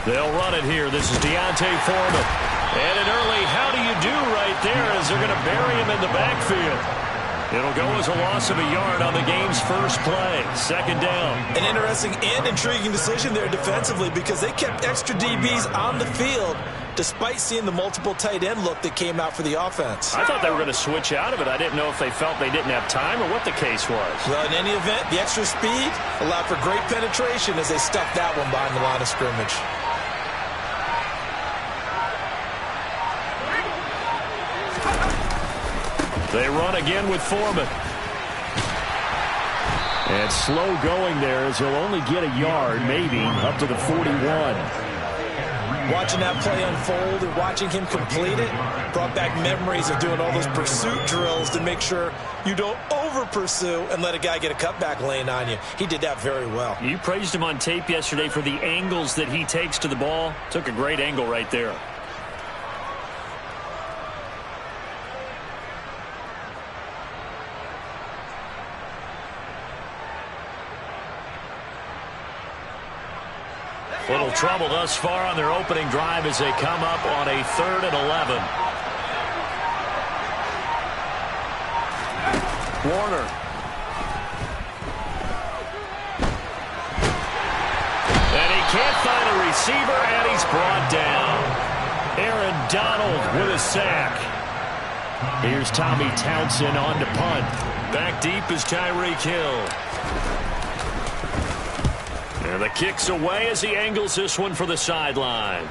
They'll run it here. This is D'Onta Foreman. And an early how do you do right there as they're going to bury him in the backfield. It'll go as a loss of a yard on the game's first play. Second down. An interesting and intriguing decision there defensively because they kept extra DBs on the field despite seeing the multiple tight end look that came out for the offense. I thought they were going to switch out of it. I didn't know if they felt they didn't have time or what the case was. Well, in any event, the extra speed allowed for great penetration as they stuffed that one behind the line of scrimmage. They run again with Foreman. And slow going there as he'll only get a yard, maybe, up to the 41. Watching that play unfold and watching him complete it brought back memories of doing all those pursuit drills to make sure you don't over-pursue and let a guy get a cutback lane on you. He did that very well. You praised him on tape yesterday for the angles that he takes to the ball. Took a great angle right there. Little trouble thus far on their opening drive as they come up on a 3rd and 11. Warner. And he can't find a receiver, and he's brought down. Aaron Donald with a sack. Here's Tommy Townsend on to punt. Back deep is Tyreek Hill. And the kick's away as he angles this one for the sideline.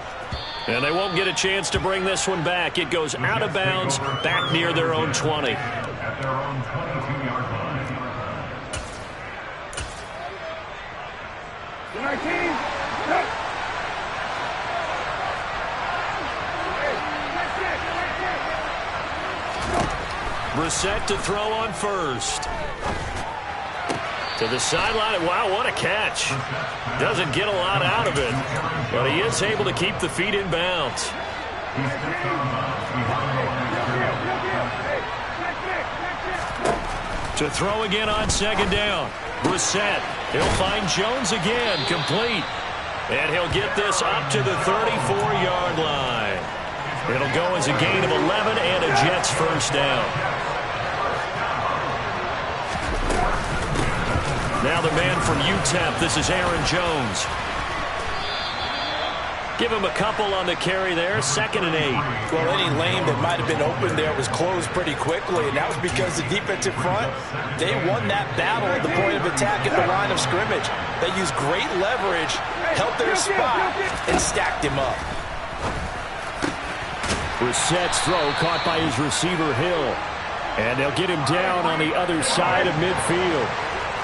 And they won't get a chance to bring this one back. It goes out of bounds back near their own 20. At their own 22-yard line. Brissett to throw on first. To the sideline. Wow, what a catch. Doesn't get a lot out of it, but he is able to keep the feet in bounds. To throw again on second down. Brissett. He'll find Jones again. Complete. And he'll get this up to the 34-yard line. It'll go as a gain of 11 and a Jets first down. Now the man from UTEP, this is Aaron Jones. Give him a couple on the carry there, 2nd and 8. Well, any lane that might have been open there was closed pretty quickly, and that was because the defensive front, they won that battle at the point of attack at the line of scrimmage. They used great leverage, held their spot, and stacked him up. Brissett's throw caught by his receiver Hill. And they'll get him down on the other side of midfield.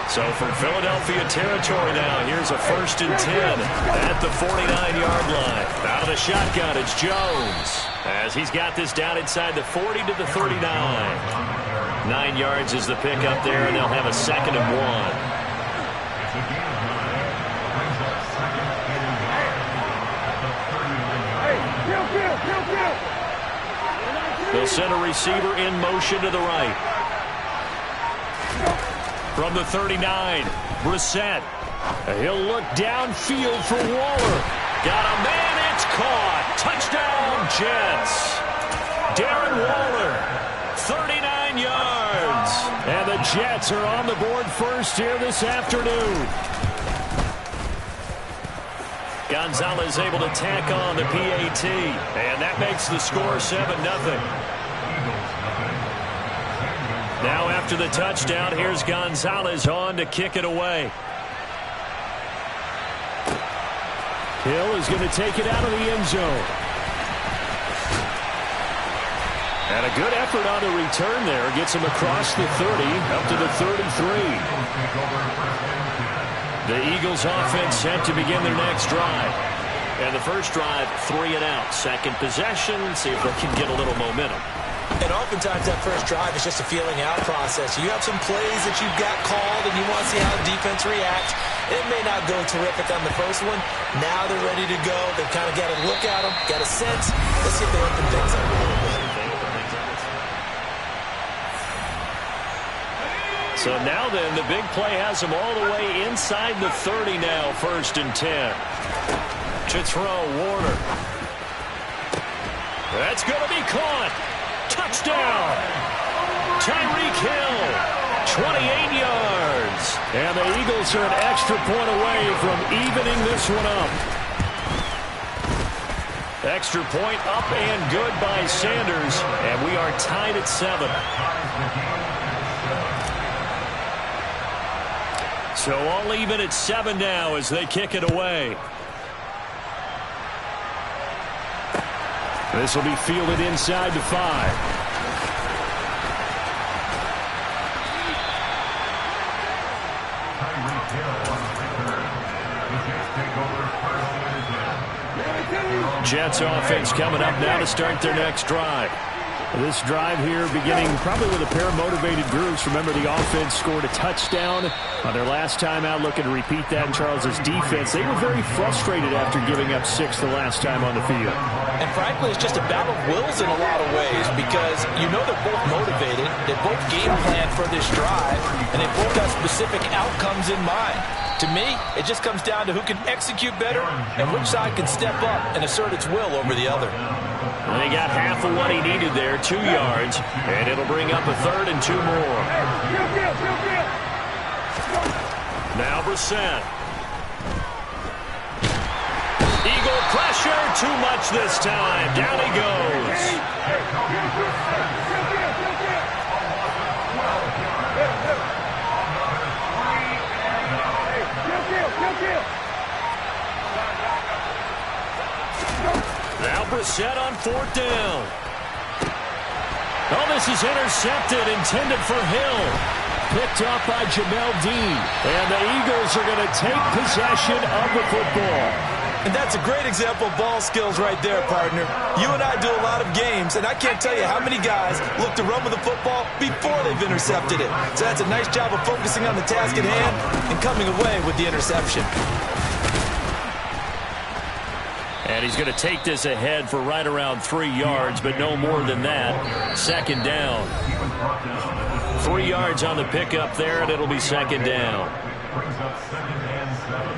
So from Philadelphia territory now, here's a 1st and 10 at the 49-yard line. Out of the shotgun, it's Jones. As he's got this down inside the 40 to the 39. 9 yards is the pickup there, and they'll have a 2nd and 1. They'll send a receiver in motion to the right. From the 39, Brissett. He'll look downfield for Waller. Got a man, it's caught. Touchdown, Jets. Darren Waller, 39 yards. And the Jets are on the board first here this afternoon. Gonzalez able to tack on the PAT. And that makes the score 7-0. Now after the touchdown, here's Gonzalez on to kick it away. Hill is going to take it out of the end zone. And a good effort on the return there. Gets him across the 30, up to the 33. The Eagles offense set to begin their next drive. And the first drive, 3 and out. Second possession, see if they can get a little momentum. And oftentimes that first drive is just a feeling out process. You have some plays that you've got called and you want to see how the defense reacts. It may not go terrific on the first one. Now they're ready to go. They've kind of got a look at them, got a sense. Let's see if they open things up a little bit. So now then, the big play has them all the way inside the 30 now, 1st and 10. To throw, Warner. That's going to be caught. Touchdown. Tyreek Hill, 28 yards. And the Eagles are an extra point away from evening this one up. Extra point up and good by Sanders. And we are tied at 7. So all even at 7 now as they kick it away. This will be fielded inside the 5. Jets offense coming up now to start their next drive. This drive here beginning probably with a pair of motivated groups. Remember, the offense scored a touchdown on their last time out, looking to repeat that in Charles's defense. They were very frustrated after giving up 6 the last time on the field. And frankly, it's just a battle of wills in a lot of ways because you know they're both motivated. They both game plan for this drive, and they both have specific outcomes in mind. To me, it just comes down to who can execute better and which side can step up and assert its will over the other. And he got half of what he needed there, 2 yards, and it'll bring up a 3rd and 2 more. Now Brissett. Eagle pressure, too much this time. Down he goes. Now Brissett on 4th down. Oh, this is intercepted, intended for Hill. Picked up by Jamel Dean. And the Eagles are going to take possession of the football. And that's a great example of ball skills right there, partner. You and I do a lot of games, and I can't tell you how many guys look to run with the football before they've intercepted it. So that's a nice job of focusing on the task at hand and coming away with the interception. And he's going to take this ahead for right around 3 yards, but no more than that. 2nd down. 3 yards on the pickup there, and it'll be 2nd down. Brings up 2nd and 7.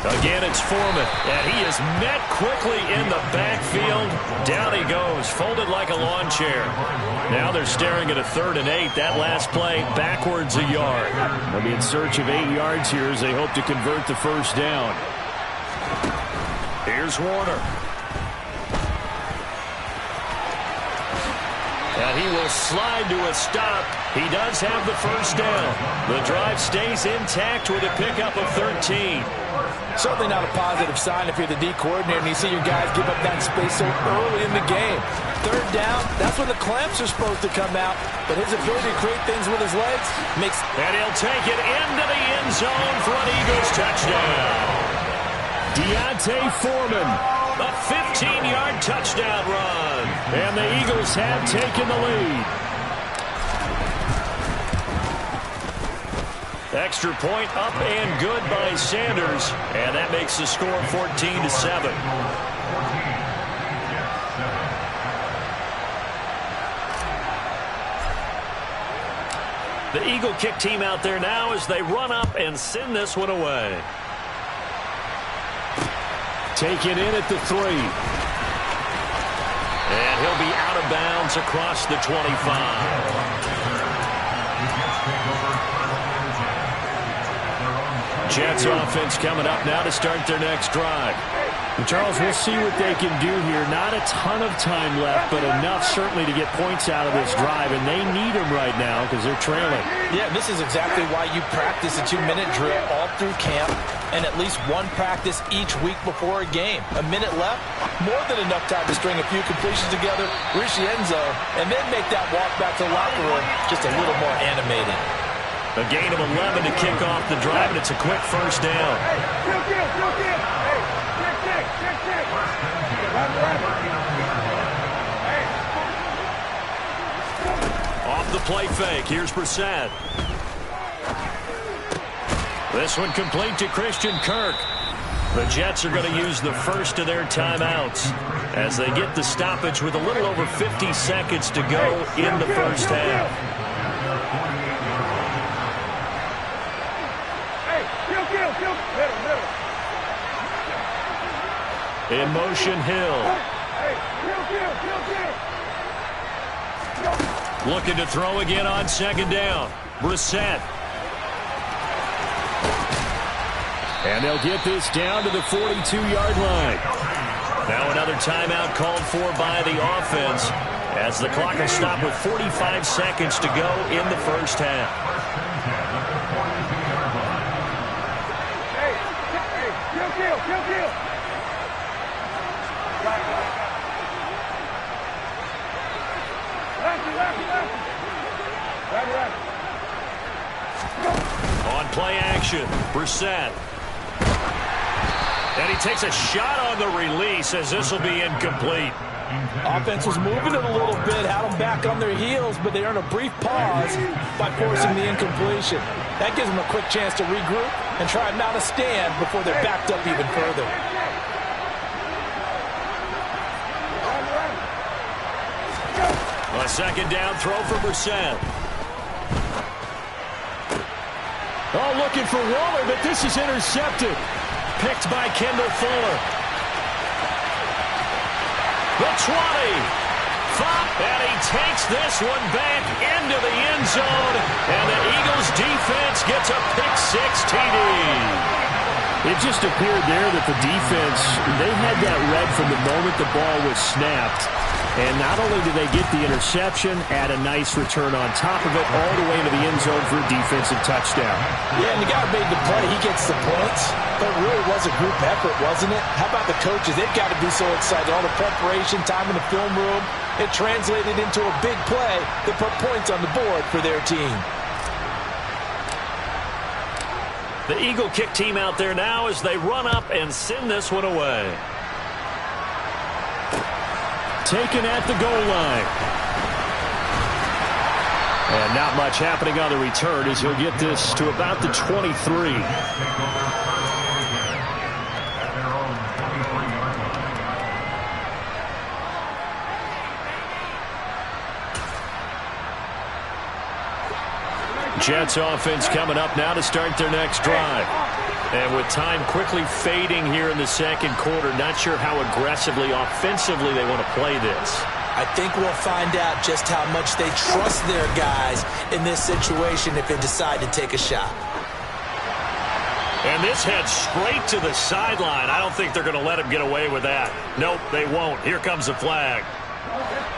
Again, it's Foreman, and he is met quickly in the backfield. Down he goes, folded like a lawn chair. Now they're staring at a 3rd and 8. That last play, backwards a yard. They'll be in search of 8 yards here as they hope to convert the 1st down. Here's Warner. And he will slide to a stop. He does have the 1st down. The drive stays intact with a pickup of 13. Certainly not a positive sign if you're the D coordinator and you see your guys give up that space so early in the game. 3rd down, that's when the clamps are supposed to come out. But his ability to create things with his legs makes... And he'll take it into the end zone for an Eagles touchdown. Deontay Foreman, a 15-yard touchdown run. And the Eagles have taken the lead. Extra point up and good by Sanders. And that makes the score 14-7. The Eagle kick team out there now as they run up and send this one away. Taken in at the 3. And he'll be out of bounds across the 25. Jets offense coming up now to start their next drive. And Charles, we'll see what they can do here. Not a ton of time left, but enough certainly to get points out of this drive, and they need them right now because they're trailing. Yeah, this is exactly why you practice a 2-minute drill all through camp and at least one practice each week before a game. A minute left, more than enough time to string a few completions together, reach the end zone, and then make that walk back to the locker room just a little more animated. A gain of 11 to kick off the drive, and it's a quick 1st down. the play fake. Here's Brissett. This one complete to Christian Kirk. The Jets are going to use the first of their timeouts as they get the stoppage with a little over 50 seconds to go in the first half. In motion, Hill. Looking to throw again on second down. Brissett. And they'll get this down to the 42-yard line. Now another timeout called for by the offense as the clock will stop with 45 seconds to go in the first half. On play action, Brissett. And he takes a shot on the release as this will be incomplete. Offense was moving it a little bit, had them back on their heels, but they earned a brief pause by forcing the incompletion. That gives them a quick chance to regroup and try and mount a stand before they're backed up even further. A second down throw for Brissett. Oh, looking for Waller, but this is intercepted. Picked by Kendall Fuller. The 20. And he takes this one back into the end zone. And the Eagles defense gets a pick-6 TD. It just appeared there that the defense, they had that read from the moment the ball was snapped. And not only did they get the interception, add a nice return on top of it, all the way into the end zone for a defensive touchdown. Yeah, and the guy who made the play, he gets the points. But it really was a group effort, wasn't it? How about the coaches? They've got to be so excited. All the preparation, time in the film room, it translated into a big play that put points on the board for their team. The Eagle kick team out there now as they run up and send this one away. Taken at the goal line. And not much happening on the return as he'll get this to about the 23. Jets offense coming up now to start their next drive. And with time quickly fading here in the second quarter, not sure how aggressively, offensively they want to play this. I think we'll find out just how much they trust their guys in this situation if they decide to take a shot. And this heads straight to the sideline. I don't think they're going to let him get away with that. Nope, they won't. Here comes the flag.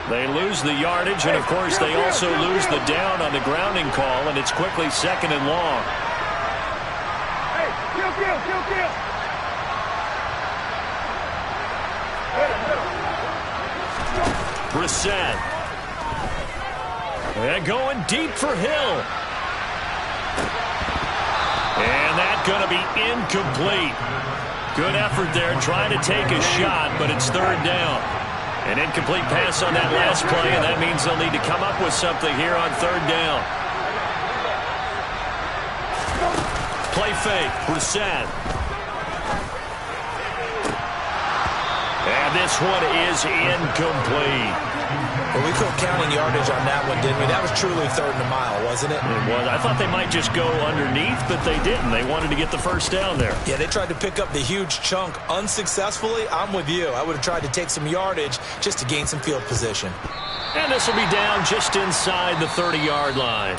They lose the yardage, and of course they also lose the down on the grounding call, and it's quickly second and long. Brissett. And going deep for Hill. And that's going to be incomplete. Good effort there trying to take a shot, but it's third down. An incomplete pass on that last play, and that means they'll need to come up with something here on third down. Play fake, Brissett. And this one is incomplete. Well, we quit counting yardage on that one, didn't we? That was truly third and a mile, wasn't it? It was. I thought they might just go underneath, but they didn't. They wanted to get the first down there. Yeah, they tried to pick up the huge chunk unsuccessfully. I'm with you. I would have tried to take some yardage just to gain some field position. And this will be down just inside the 30-yard line.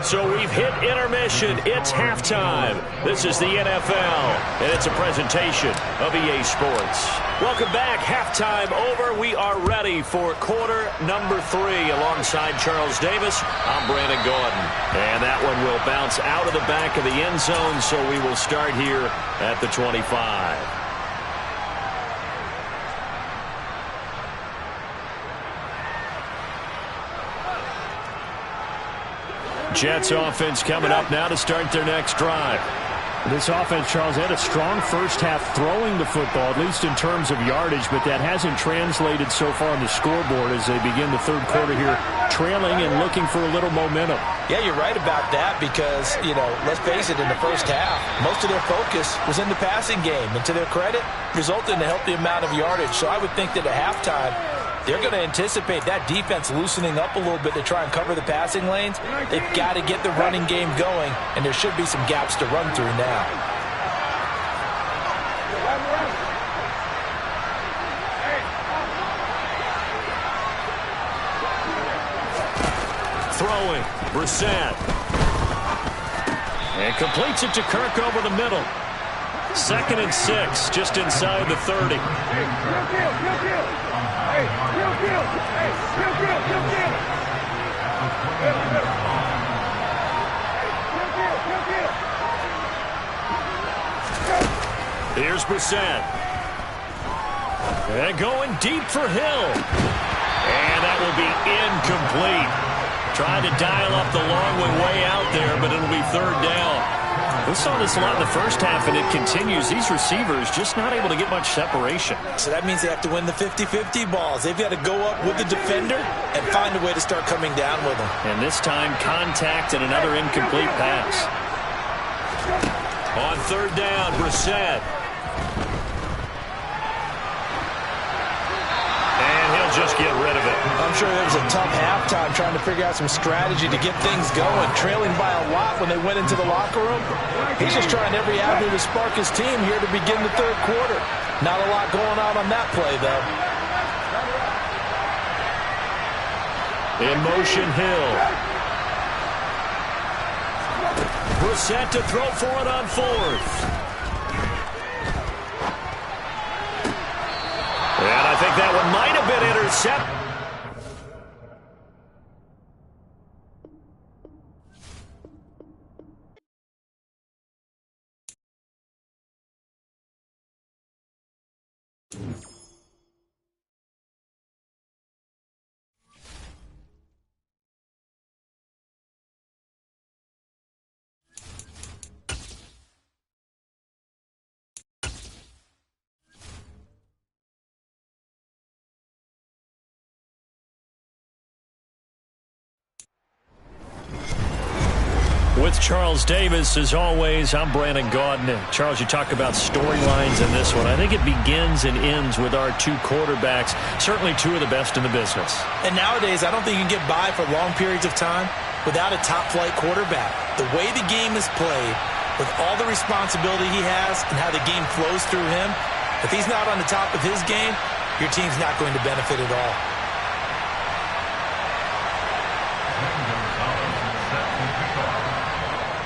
So we've hit intermission. It's halftime. This is the NFL, and it's a presentation of EA Sports. Welcome back. Halftime over. We are ready for quarter number 3. Alongside Charles Davis, I'm Brandon Gaudin. And that one will bounce out of the back of the end zone, so we will start here at the 25. Jets offense coming up now to start their next drive. This offense, Charles, had a strong first half throwing the football, at least in terms of yardage, but that hasn't translated so far on the scoreboard as they begin the third quarter here, trailing and looking for a little momentum. Yeah, you're right about that because, let's face it, in the first half, most of their focus was in the passing game. And to their credit, resulted in a healthy amount of yardage. So I would think that at halftime, they're going to anticipate that defense loosening up a little bit to try and cover the passing lanes. They've got to get the running game going, and there should be some gaps to run through now. Throwing, Brissett. And completes it to Kirk over the middle. 2nd and 6, just inside the 30. Here's Brissett. And going deep for Hill. And that will be incomplete. Trying to dial up the long way out there, but it'll be 3rd down. We saw this a lot in the first half, and it continues. These receivers just not able to get much separation. So that means they have to win the 50-50 balls. They've got to go up with the defender and find a way to start coming down with them. And this time, contact and another incomplete pass. On 3rd down, Brissett. And he'll just get rid of it. I'm sure it was a tough halftime trying to figure out some strategy to get things going, trailing by a lot when they went into the locker room. He's just trying every avenue to spark his team here to begin the third quarter. Not a lot going on that play, though. In motion, Hill. Brissett to throw for it on 4th. And I think that one might have been intercepted. With Charles Davis, as always, I'm Brandon Gaudin. Charles, you talk about storylines in this one. I think it begins and ends with our 2 quarterbacks, certainly 2 of the best in the business. And nowadays, I don't think you can get by for long periods of time without a top-flight quarterback. The way the game is played, with all the responsibility he has and how the game flows through him, if he's not on the top of his game, your team's not going to benefit at all.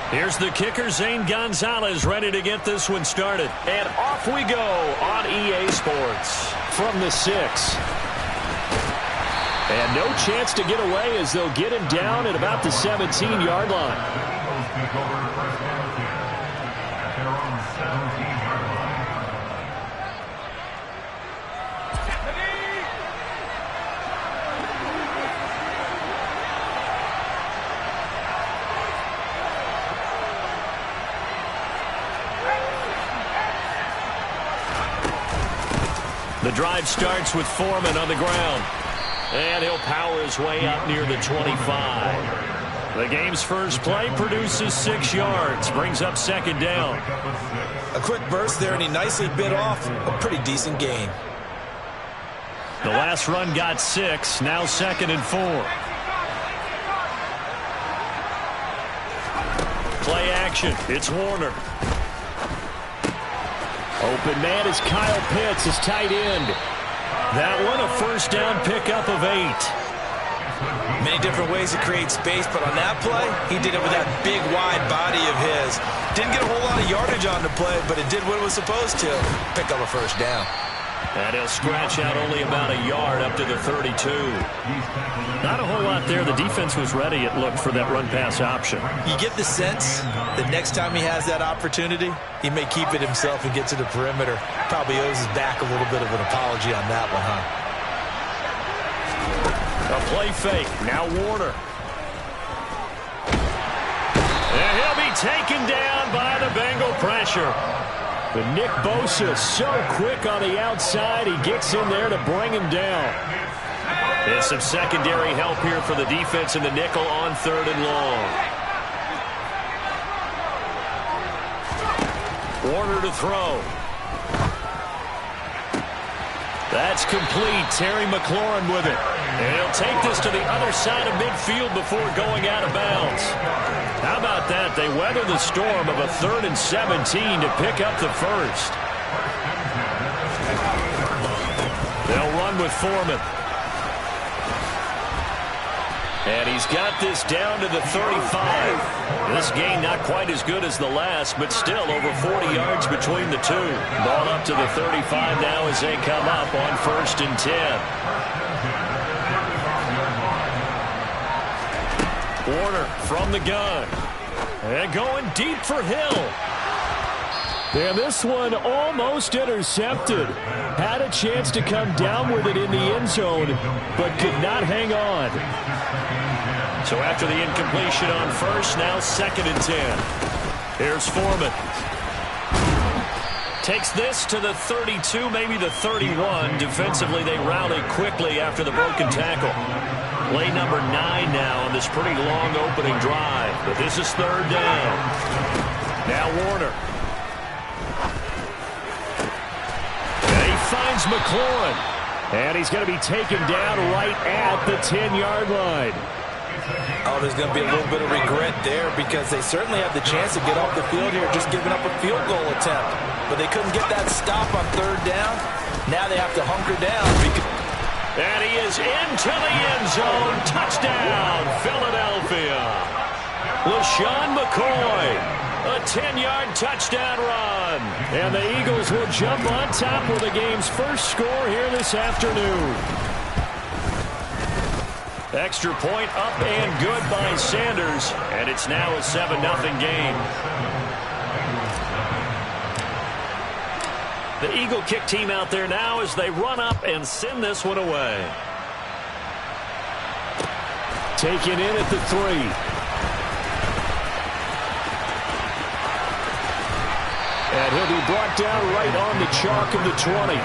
Here's the kicker, Zane Gonzalez, ready to get this one started. And off we go on EA Sports. From the 6. And no chance to get away as they'll get him down at about the 17-yard line. The drive starts with Foreman on the ground. And he'll power his way up near the 25. The game's first play produces 6 yards. Brings up 2nd down. A quick burst there, and he nicely bit off a pretty decent gain. The last run got 6. Now 2nd and 4. Play action. It's Warner. Open man is Kyle Pitts, his tight end. That one a first down pickup of 8. Many different ways to create space, but on that play, he did it with that big, wide body of his. Didn't get a whole lot of yardage on the play, but it did what it was supposed to. Pick up a first down. And he'll scratch out only about a yard up to the 32. Not a whole lot there. The defense was ready, it looked, for that run-pass option. You get the sense that next time he has that opportunity, he may keep it himself and get to the perimeter. Probably owes his back a little bit of an apology on that one, huh? A play fake. Now Warner. And he'll be taken down by the Bengal press. pressure. But Nick Bosa so quick on the outside. He gets in there to bring him down. And some secondary help here for the defense in the nickel on 3rd and long. Warner to throw. That's complete. Terry McLaurin with it. And he'll take this to the other side of midfield before going out of bounds. How about that? They weather the storm of a 3rd and 17 to pick up the first. They'll run with Foreman. And he's got this down to the 35. This gain not quite as good as the last, but still over 40 yards between the two. Ball up to the 35 now as they come up on 1st and 10. Warner from the gun. And going deep for Hill. And this one almost intercepted. Had a chance to come down with it in the end zone, but could not hang on. So after the incompletion on 1st, now 2nd and 10. Here's Foreman. Takes this to the 32, maybe the 31. Defensively, they rally quickly after the broken tackle. Play number 9 now on this pretty long opening drive. But this is 3rd down. Now Warner. And he finds McLaurin. And he's going to be taken down right at the 10-yard line. Oh, there's going to be a little bit of regret there because they certainly had the chance to get off the field here, just giving up a field goal attempt. But they couldn't get that stop on 3rd down. Now they have to hunker down. And he is into the end zone. Touchdown, Philadelphia. LaShawn McCoy, a 10-yard touchdown run. And the Eagles will jump on top with the game's first score here this afternoon. Extra point up and good by Sanders. And it's now a 7-0 game. The Eagle kick team out there now as they run up and send this one away. Taken in at the 3. And he'll be brought down right on the chalk of the 20.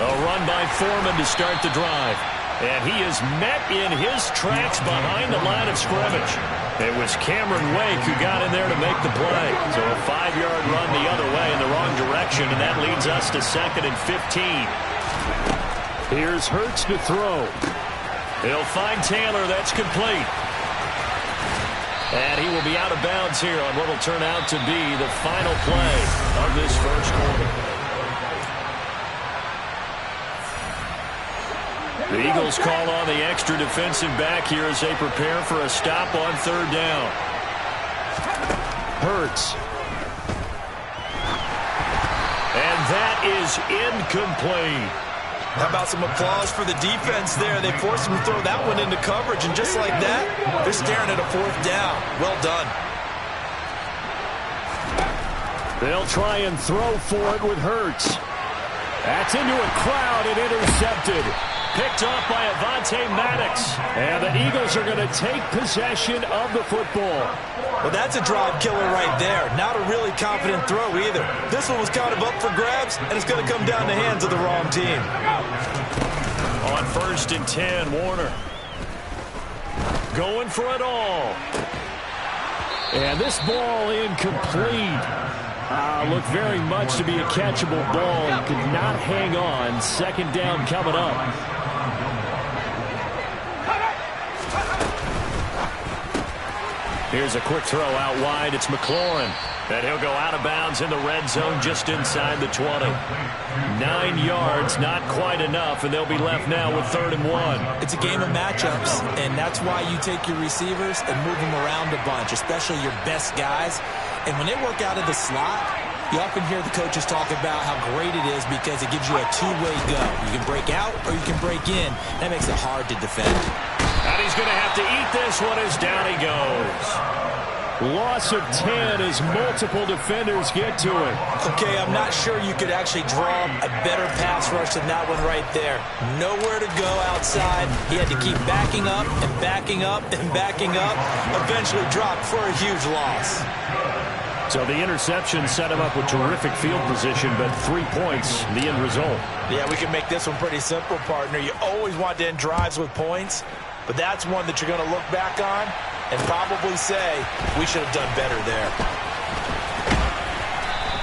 A run by Foreman to start the drive. And he is met in his tracks behind the line of scrimmage. It was Cameron Wake who got in there to make the play. So a 5-yard run the other way in the wrong direction, and that leads us to 2nd and 15. Here's Hurts to throw. He'll find Taylor. That's complete. And he will be out of bounds here on what will turn out to be the final play of this first quarter. The Eagles call on the extra defensive back here as they prepare for a stop on 3rd down. Hurts. And that is incomplete. How about some applause for the defense there? They forced him to throw that one into coverage, and just like that, they're staring at a 4th down. Well done. They'll try and throw for it with Hurts. That's into a crowd and intercepted. Picked off by Avonte Maddox. And the Eagles are going to take possession of the football. Well, that's a drive killer right there. Not a really confident throw either. This one was kind of up for grabs, and it's going to come down the hands of the wrong team. On 1st and 10, Warner. Going for it all. And this ball incomplete. Looked very much to be a catchable ball and could not hang on. 2nd down coming up. Here's a quick throw out wide. It's McLaurin. And he'll go out of bounds in the red zone just inside the 20. 9 yards, not quite enough, and they'll be left now with 3rd and 1. It's a game of matchups, and that's why you take your receivers and move them around a bunch, especially your best guys. And when they work out of the slot, you often hear the coaches talk about how great it is because it gives you a two-way go. You can break out or you can break in. That makes it hard to defend. And he's going to have to eat this one as down he goes. Loss of 10 as multiple defenders get to it. Okay, I'm not sure you could actually draw a better pass rush than that one right there. Nowhere to go outside. He had to keep backing up and backing up and backing up. Eventually dropped for a huge loss. So the interception set him up with terrific field position, but 3 points, the end result. Yeah, we can make this one pretty simple, partner. You always want to end drives with points, but that's one that you're going to look back on and probably say, we should have done better there.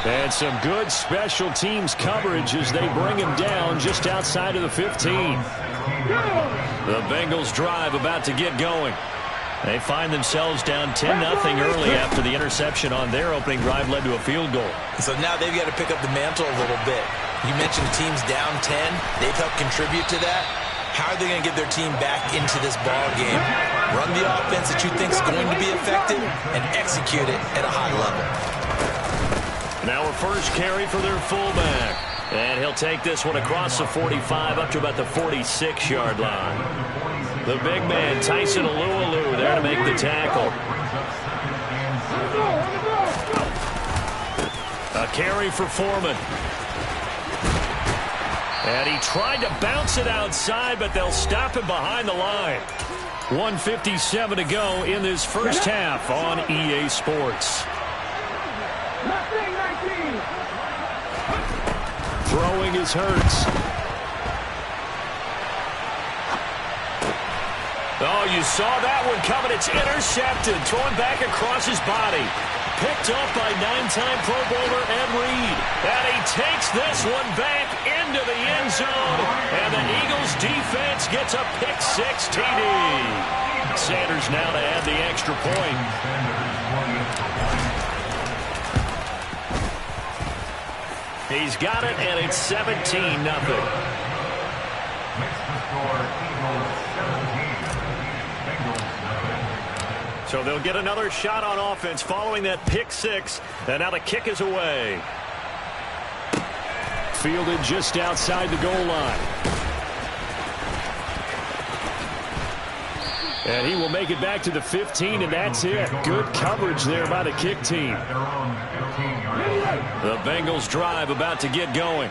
And some good special teams coverage as they bring him down just outside of the 15. The Bengals drive about to get going. They find themselves down 10-0 early after the interception on their opening drive led to a field goal. So now they've got to pick up the mantle a little bit. You mentioned teams down 10. They've helped contribute to that. How are they going to get their team back into this ball game? Run the offense that you think is going to be effective and execute it at a high level. Now a first carry for their fullback. And he'll take this one across the 45 up to about the 46-yard line. The big man, Tyson Alualu, there to make the tackle. A carry for Foreman. And he tried to bounce it outside, but they'll stop him behind the line. 1:57 to go in this first half on EA Sports. Throwing is Hurts. Oh, you saw that one coming. It's intercepted. Thrown back across his body. Picked up by 9-time Pro Bowler Ed Reed. And he takes this one back into the end zone. And the Eagles defense gets a pick-6 TD. Sanders now to add the extra point. He's got it, and it's 17-0. So they'll get another shot on offense following that pick-6. And now the kick is away. Fielded just outside the goal line. And he will make it back to the 15, and that's it. Good coverage there by the kick team. The Bengals drive about to get going.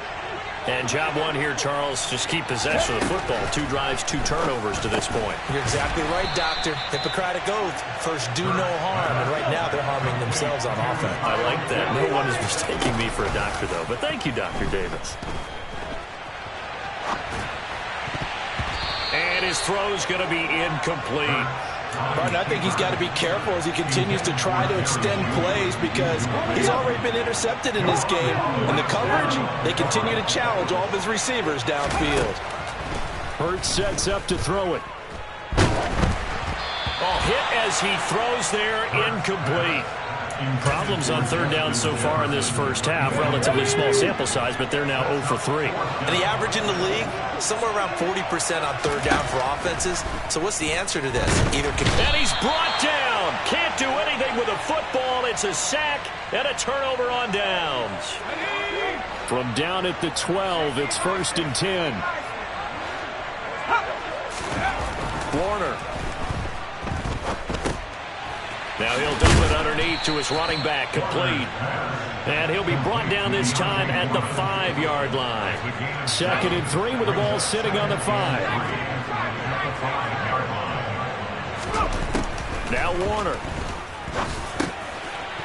And job one here, Charles, just keep possession of the football. 2 drives, 2 turnovers to this point. You're exactly right, Doctor. Hippocratic oath. First, do no harm. And right now, they're harming themselves on offense. I like that. No one is mistaking me for a doctor, though. But thank you, Dr. Davis. And his throw's going to be incomplete. Martin, I think he's got to be careful as he continues to try to extend plays because he's already been intercepted in this game. And the coverage, they continue to challenge all of his receivers downfield. Hurts sets up to throw it. Oh, hit as he throws there, incomplete. Problems on third down so far in this first half. Relatively small sample size, but they're now 0 for 3. And the average in the league, somewhere around 40% on third down for offenses. So what's the answer to this? And he's brought down. Can't do anything with a football. It's a sack and a turnover on downs. From down at the 12, it's 1st and 10. Warner. Now he'll dump it underneath to his running back, complete. And he'll be brought down this time at the 5-yard line. 2nd and 3 with the ball sitting on the 5. Now Warner.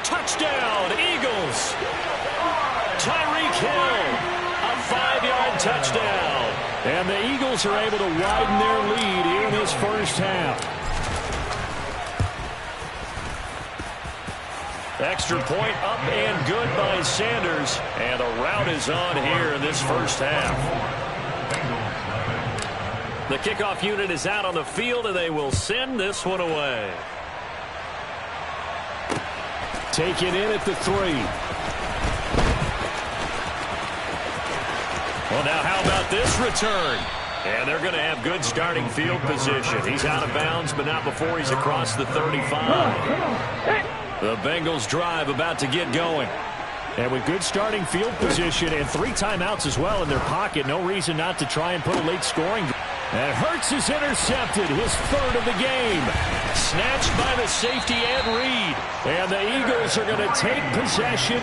Touchdown, Eagles. Tyreek Hill, a 5-yard touchdown. And the Eagles are able to widen their lead here in this first half. Extra point up and good by Sanders. And a rout is on here in this first half. The kickoff unit is out on the field, and they will send this one away. Taken in at the 3. Well, now how about this return? And they're going to have good starting field position. He's out of bounds, but not before he's across the 35. The Bengals drive about to get going. And with good starting field position and 3 timeouts as well in their pocket, no reason not to try and put a late scoring. And Hurts is intercepted, his third of the game. Snatched by the safety and Reed. And the Eagles are going to take possession.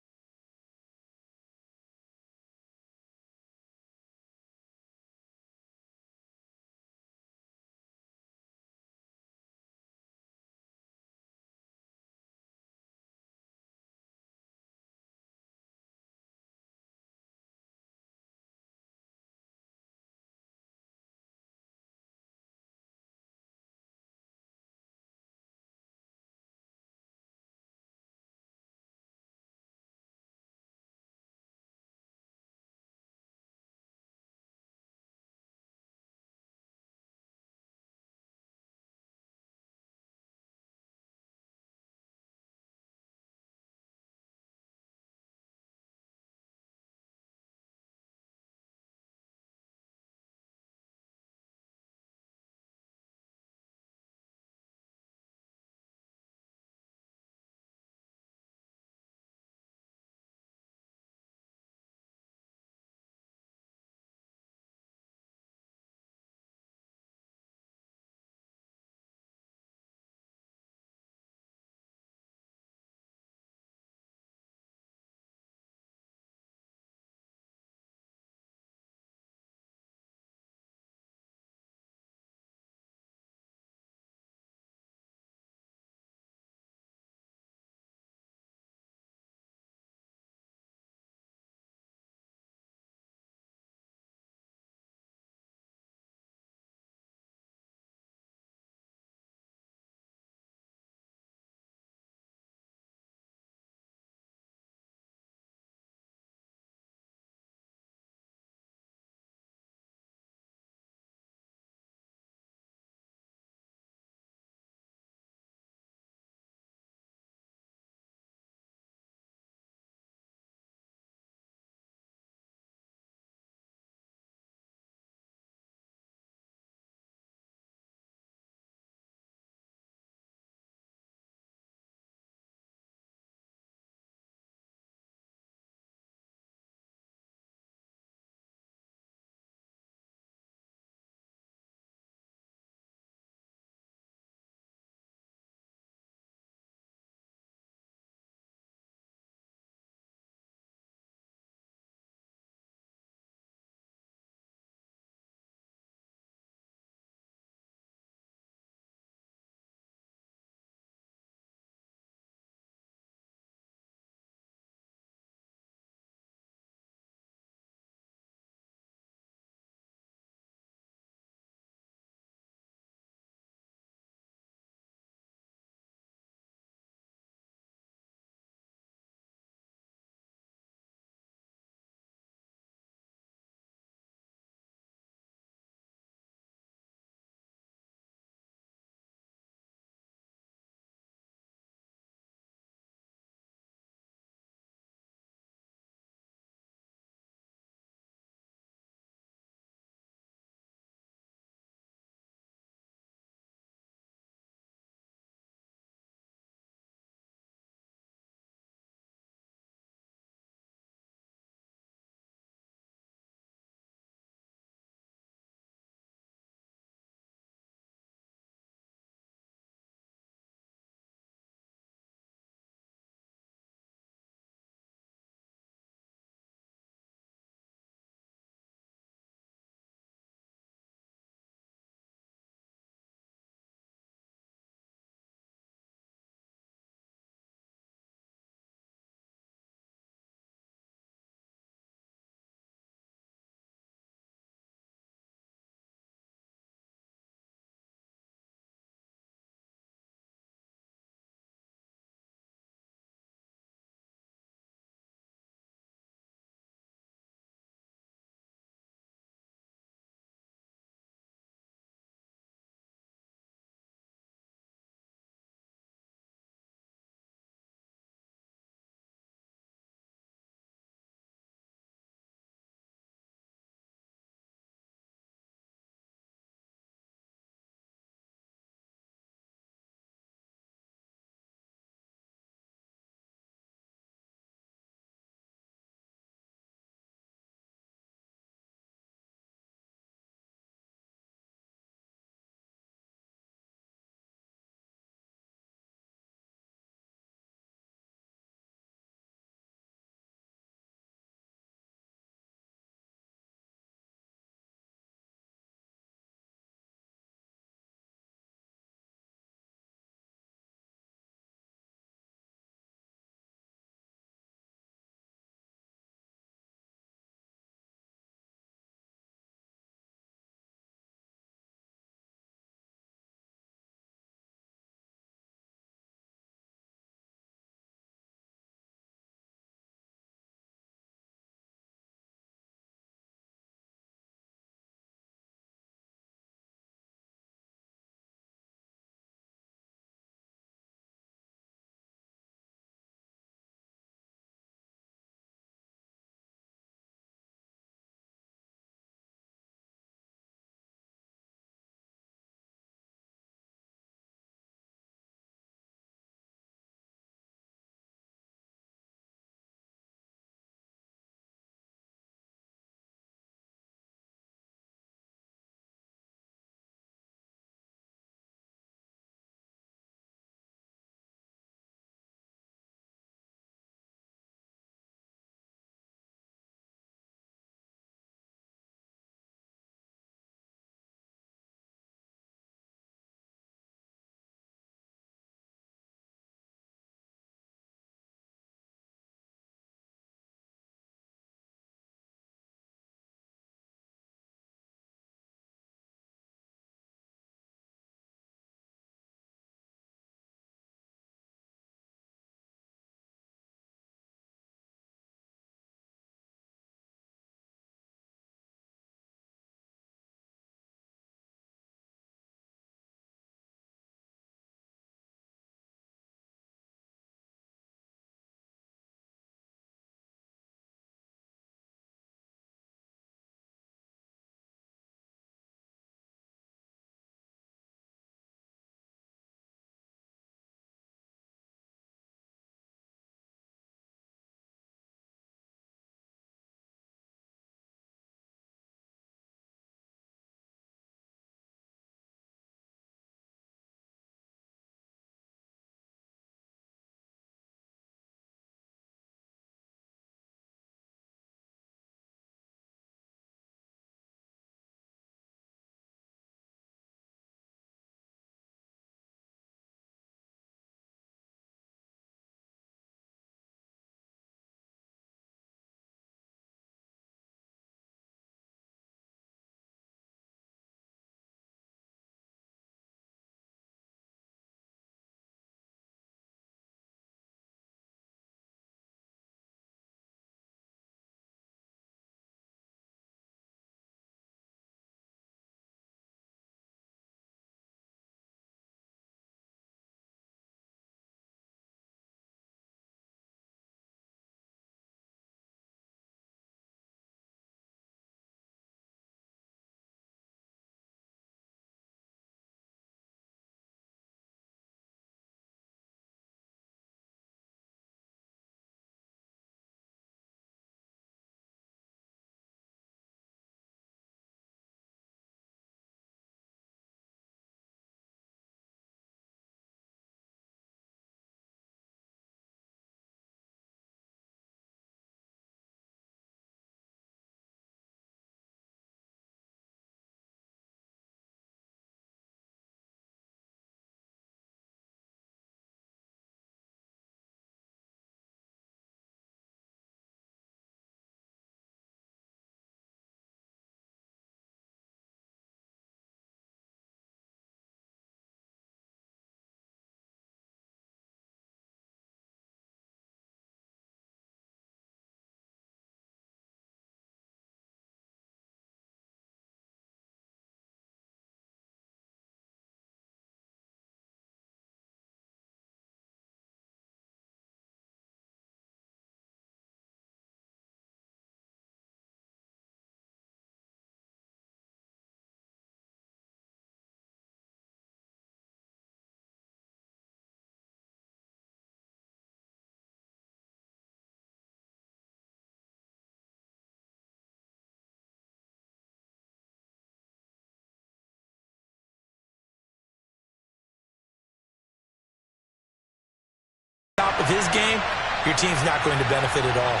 his game, your team's not going to benefit at all.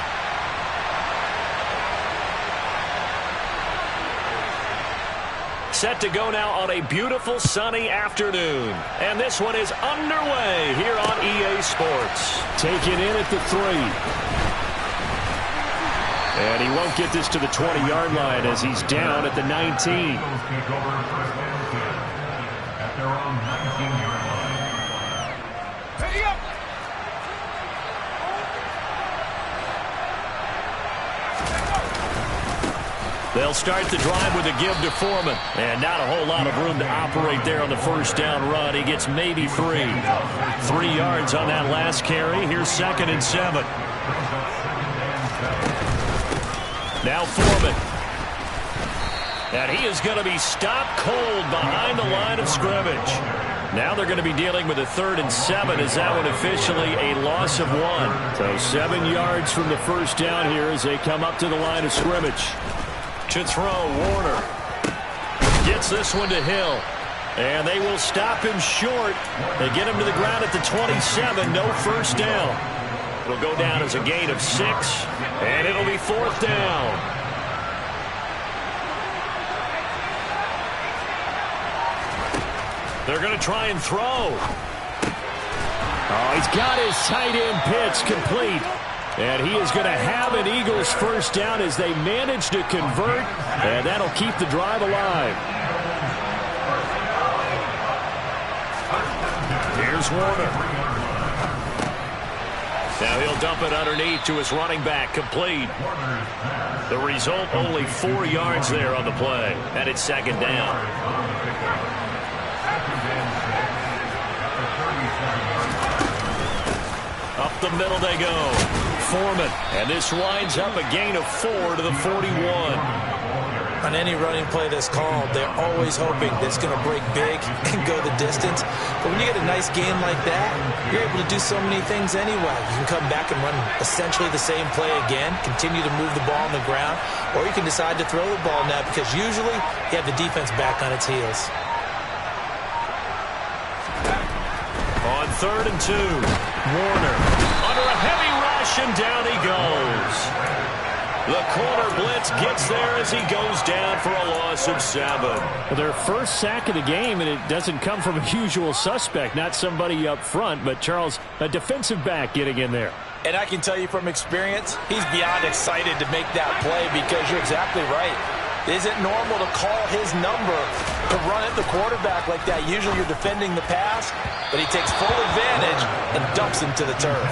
Set to go now on a beautiful sunny afternoon. And this one is underway here on EA Sports. Taken in at the 3. And he won't get this to the 20-yard line as he's down at the 19. At their own 19-yard line. Ready up! They'll start the drive with a give to Foreman. And not a whole lot of room to operate there on the first down run. He gets maybe 3. 3 yards on that last carry. Here's 2nd and 7. Now Foreman. And he is going to be stopped cold behind the line of scrimmage. Now they're going to be dealing with a 3rd and 7. Is that one officially a loss of 1? So 7 yards from the first down here as they come up to the line of scrimmage. To throw, Warner gets this one to Hill, and they will stop him short. They get him to the ground at the 27, no first down. It'll go down as a gain of 6, and it'll be 4th down. They're going to try and throw. Oh, he's got his tight end pitch complete. And he is going to have an Eagles first down as they manage to convert, and that'll keep the drive alive. Here's Warner. Now he'll dump it underneath to his running back, complete. The result, only 4 yards there on the play, and it's 2nd down. Up the middle they go. Foreman, and this winds up a gain of 4 to the 41. On any running play that's called, they're always hoping that it's going to break big and go the distance. But when you get a nice game like that, you're able to do so many things anyway. You can come back and run essentially the same play again, continue to move the ball on the ground, or you can decide to throw the ball now because usually you have the defense back on its heels. On 3rd and 2, Warner under a heavy rush, and down he goes. The corner blitz gets there as he goes down for a loss of 7. Well, their first sack of the game, and it doesn't come from a usual suspect, not somebody up front, but Charles, a defensive back getting in there. And I can tell you from experience, he's beyond excited to make that play because you're exactly right. Is it normal to call his number to run at the quarterback like that? Usually you're defending the pass, but he takes full advantage and dumps him to the turf.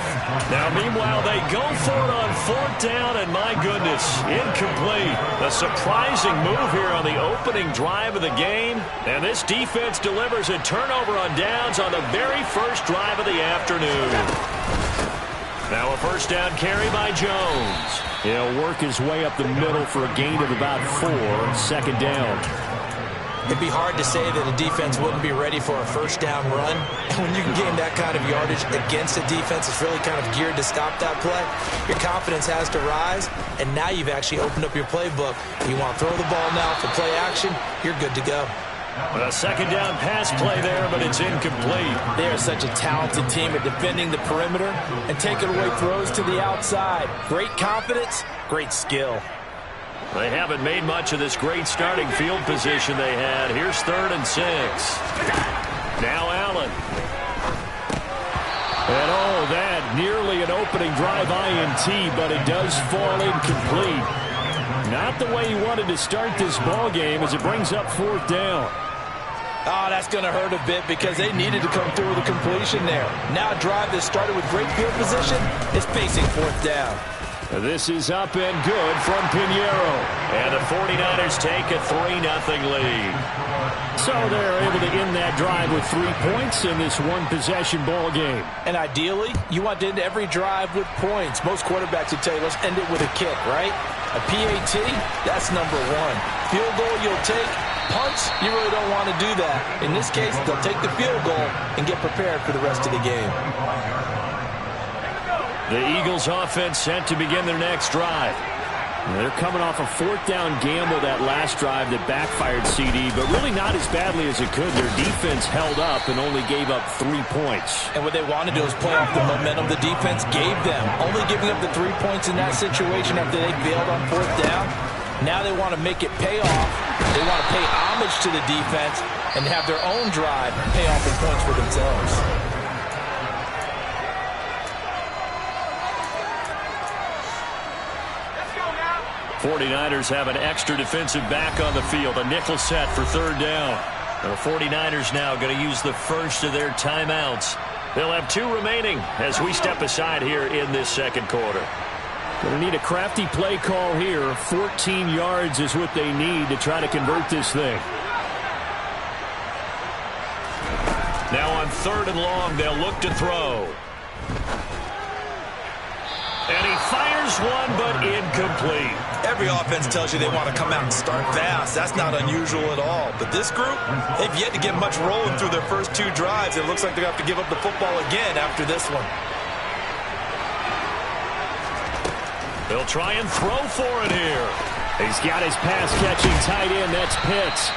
Now, meanwhile, they go for it on 4th down, and my goodness, incomplete. A surprising move here on the opening drive of the game, and this defense delivers a turnover on downs on the very first drive of the afternoon. Now a first down carry by Jones. He'll work his way up the middle for a gain of about 4, 2nd down. It'd be hard to say that a defense wouldn't be ready for a first down run. And when you can gain that kind of yardage against a defense that's really kind of geared to stop that play, your confidence has to rise, and now you've actually opened up your playbook. You want to throw the ball now for play action, you're good to go. A 2nd down pass play there, but it's incomplete. They are such a talented team at defending the perimeter and taking away throws to the outside. Great confidence, great skill. They haven't made much of this great starting field position they had. Here's 3rd and 6. Now Allen. And oh, that nearly an opening drive INT, but it does fall incomplete. Not the way he wanted to start this ball game as it brings up 4th down. Oh, that's going to hurt a bit because they needed to come through with a completion there. Now a drive that started with great field position is facing 4th down. This is up and good from Pinheiro. And the 49ers take a 3-0 lead. So they're able to end that drive with 3 points in this one-possession ball game. And ideally, you want to end every drive with points. Most quarterbacks would tell you, let's end it with a kick, right? A PAT, that's number 1. Field goal you'll take. Punts, you really don't want to do that. In this case, they'll take the field goal and get prepared for the rest of the game. The Eagles offense set to begin their next drive. They're coming off a fourth down gamble that last drive that backfired, CD, but really not as badly as it could. Their defense held up and only gave up 3 points. And what they want to do is play off the momentum the defense gave them. Only giving up the 3 points in that situation after they failed on fourth down. Now they want to make it pay off. They want to pay homage to the defense and have their own drive pay off in points for themselves. 49ers have an extra defensive back on the field. A nickel set for third down. The 49ers now going to use the first of their timeouts. They'll have 2 remaining as we step aside here in this second quarter. Going to need a crafty play call here. 14 yards is what they need to try to convert this thing. Now on 3rd and long, they'll look to throw. And he fires one, but incomplete. Every offense tells you they want to come out and start fast. That's not unusual at all. But this group, they've yet to get much rolling through their first 2 drives. It looks like they're going to have to give up the football again after this one. They'll try and throw for it here. He's got his pass-catching tight end. That's Pitts.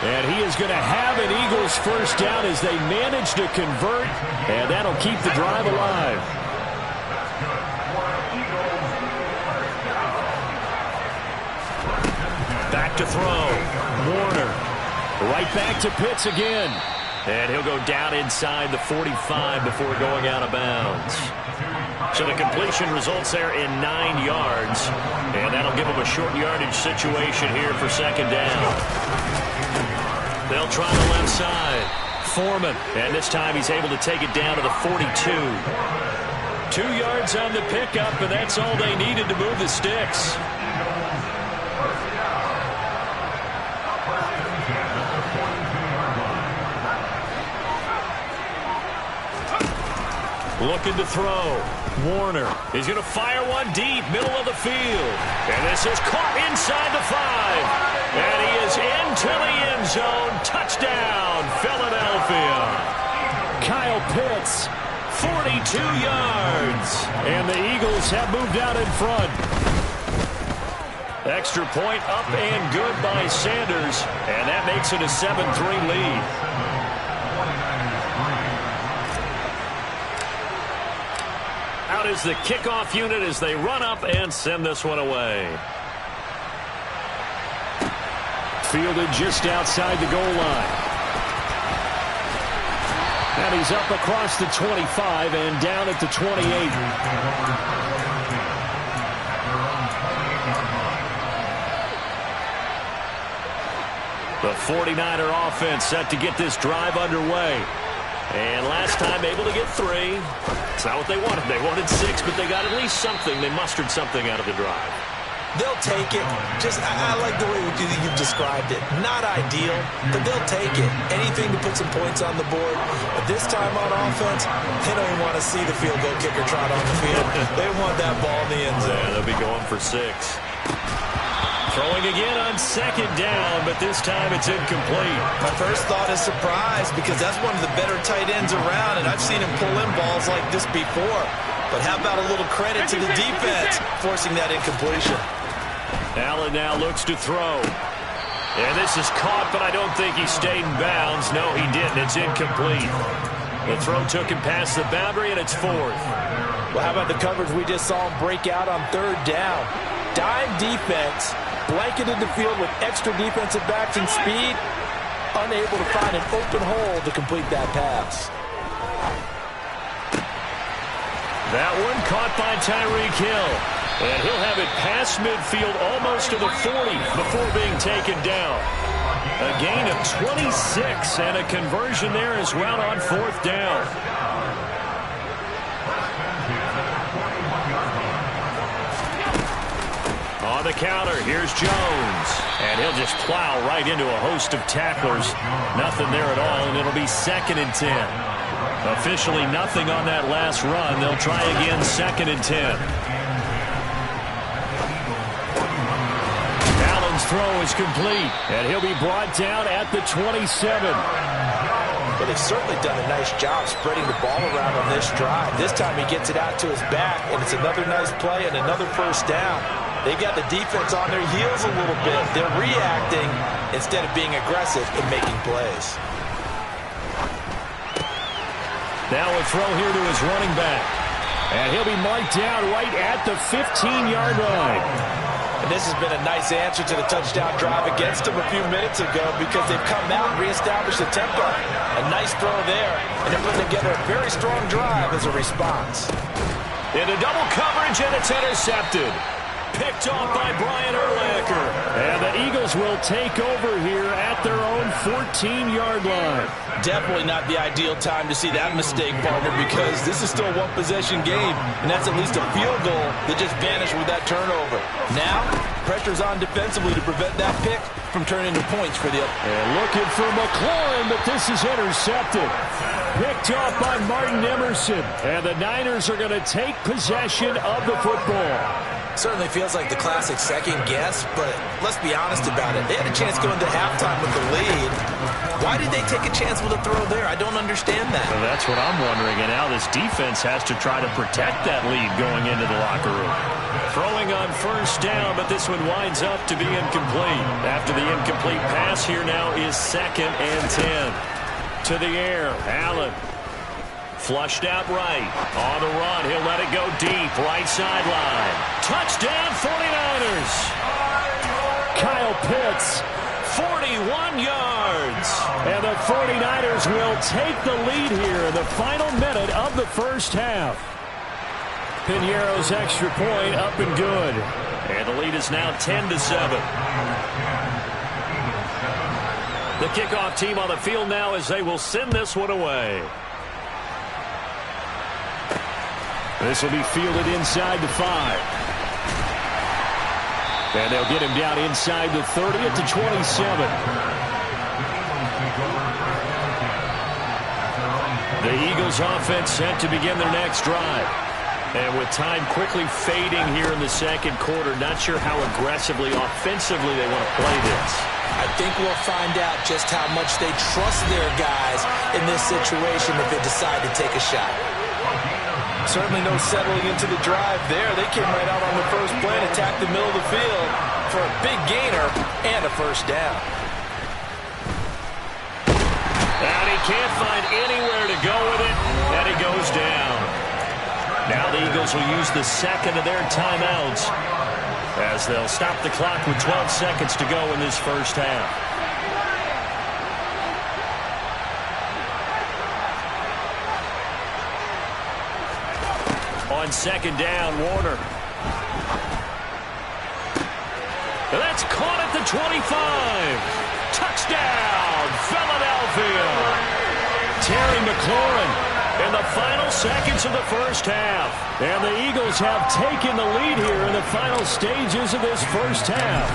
And he is going to have an Eagles first down as they manage to convert. And that'll keep the drive alive. Back to throw. Warner. Right back to Pitts again. And he'll go down inside the 45 before going out of bounds. So the completion results there in 9 yards. And that'll give them a short yardage situation here for second down. They'll try the left side. Foreman. And this time he's able to take it down to the 42. 2 yards on the pickup, and that's all they needed to move the sticks. Looking to throw. Warner. He's going to fire one deep, middle of the field. And this is caught inside the 5. And he is into the end zone. Touchdown, Philadelphia. Kyle Pitts, 42 yards. and the Eagles have moved out in front. Extra point up and good by Sanders. And that makes it a 7-3 lead. Out is the kickoff unit as they run up and send this one away. Fielded just outside the goal line. And he's up across the 25 and down at the 28. The 49er offense set to get this drive underway. And last time able to get 3. It's not what they wanted. They wanted 6, but they got at least something. They mustered something out of the drive. They'll take it. I like the way you've described it. Not ideal, but they'll take it. Anything to put some points on the board. But this time on offense, they don't even want to see the field goal kicker trot on the field. They want that ball in the end zone. Yeah, they'll be going for 6. Throwing again on second down, but this time it's incomplete. My first thought is surprise because that's one of the better tight ends around, and I've seen him pull in balls like this before. But how about a little credit to the defense forcing that incompletion? Allen now looks to throw. And this is caught, but I don't think he stayed in bounds. No, he didn't. It's incomplete. The throw took him past the boundary, and it's 4th. Well, how about the coverage we just saw him break out on third down? Dime defense, blanketed the field with extra defensive backs and speed, unable to find an open hole to complete that pass. That one caught by Tyreek Hill. And he'll have it past midfield almost to the 40 before being taken down. A gain of 26 and a conversion there as well on 4th down. On the counter, here's Jones. And he'll just plow right into a host of tacklers. Nothing there at all, and it'll be 2nd and 10. Officially nothing on that last run. They'll try again 2nd and 10. Throw is complete, and he'll be brought down at the 27. But they've certainly done a nice job spreading the ball around on this drive. This time he gets it out to his back, and it's another nice play and another first down. They've got the defense on their heels a little bit. They're reacting instead of being aggressive in making plays. Now a throw here to his running back. And he'll be marked down right at the 15-yard line. And this has been a nice answer to the touchdown drive against them a few minutes ago because they've come out and reestablished the tempo. A nice throw there, and they're putting together a very strong drive as a response. Into double coverage, and it's intercepted. Picked off by Brian Urlacher. And the Eagles will take over here at their own 14-yard line. Definitely not the ideal time to see that mistake, partner, because this is still a one-possession game, and that's at least a field goal that just vanished with that turnover. Now, pressure's on defensively to prevent that pick from turning into points for the... And looking for McLaurin, but this is intercepted. Picked off by Martin Emerson. And the Niners are going to take possession of the football. Certainly feels like the classic second guess, but let's be honest about it. They had a chance going to halftime with the lead. Why did they take a chance with a throw there? I don't understand that. Well, that's what I'm wondering, and now this defense has to try to protect that lead going into the locker room. Throwing on first down, but this one winds up to be incomplete. After the incomplete pass, here now is 2nd and 10. To the air, Allen. Flushed out right. On the run, he'll let it go deep. Right sideline. Touchdown, 49ers. Kyle Pitts. 41 yards. And the 49ers will take the lead here in the final minute of the first half. Piñeiro's extra point up and good. And the lead is now 10-7. The kickoff team on the field now as they will send this one away. This will be fielded inside the 5. And they'll get him down inside the 30 at the 27. The Eagles offense set to begin their next drive. And with time quickly fading here in the second quarter, not sure how aggressively, offensively they want to play this. I think we'll find out just how much they trust their guys in this situation if they decide to take a shot. Certainly no settling into the drive there. They came right out on the first play and attacked the middle of the field for a big gainer and a first down. And he can't find anywhere to go with it, and he goes down. Now the Eagles will use the second of their timeouts as they'll stop the clock with 12 seconds to go in this first half. On second down, Warner. That's caught at the 25. Touchdown, Philadelphia. Terry McLaurin in the final seconds of the first half. And the Eagles have taken the lead here in the final stages of this first half.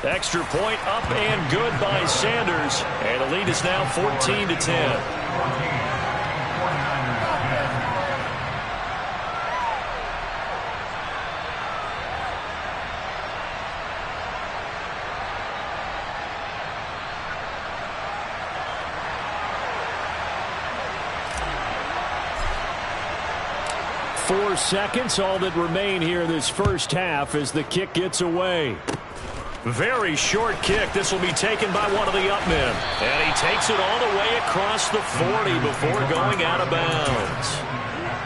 Extra point up and good by Sanders. And the lead is now 14-10. Four seconds, all that remain here in this first half as the kick gets away. Very short kick. This will be taken by one of the up men. And he takes it all the way across the 40 before going out of bounds.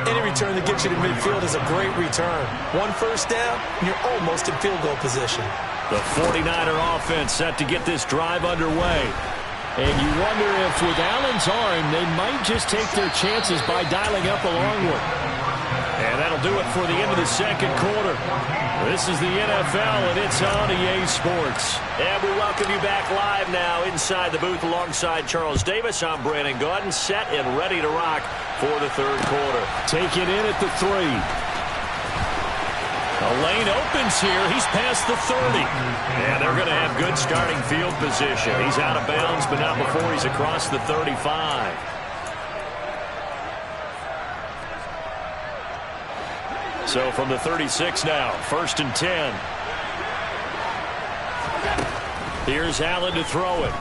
Any return that gets you to midfield is a great return. One first down, and you're almost in field goal position. The 49er offense set to get this drive underway. And you wonder if with Allen's arm, they might just take their chances by dialing up a long one. And that'll do it for the end of the second quarter. This is the NFL, and it's on EA Sports. And we welcome you back live now inside the booth alongside Charles Davis. I'm Brandon Gaudin, set and ready to rock for the third quarter. Take it in at the 3. A lane opens here. He's past the 30. And they're going to have good starting field position. He's out of bounds, but not before he's across the 35. So from the 36 now, 1st and 10. Here's Allen to throw it.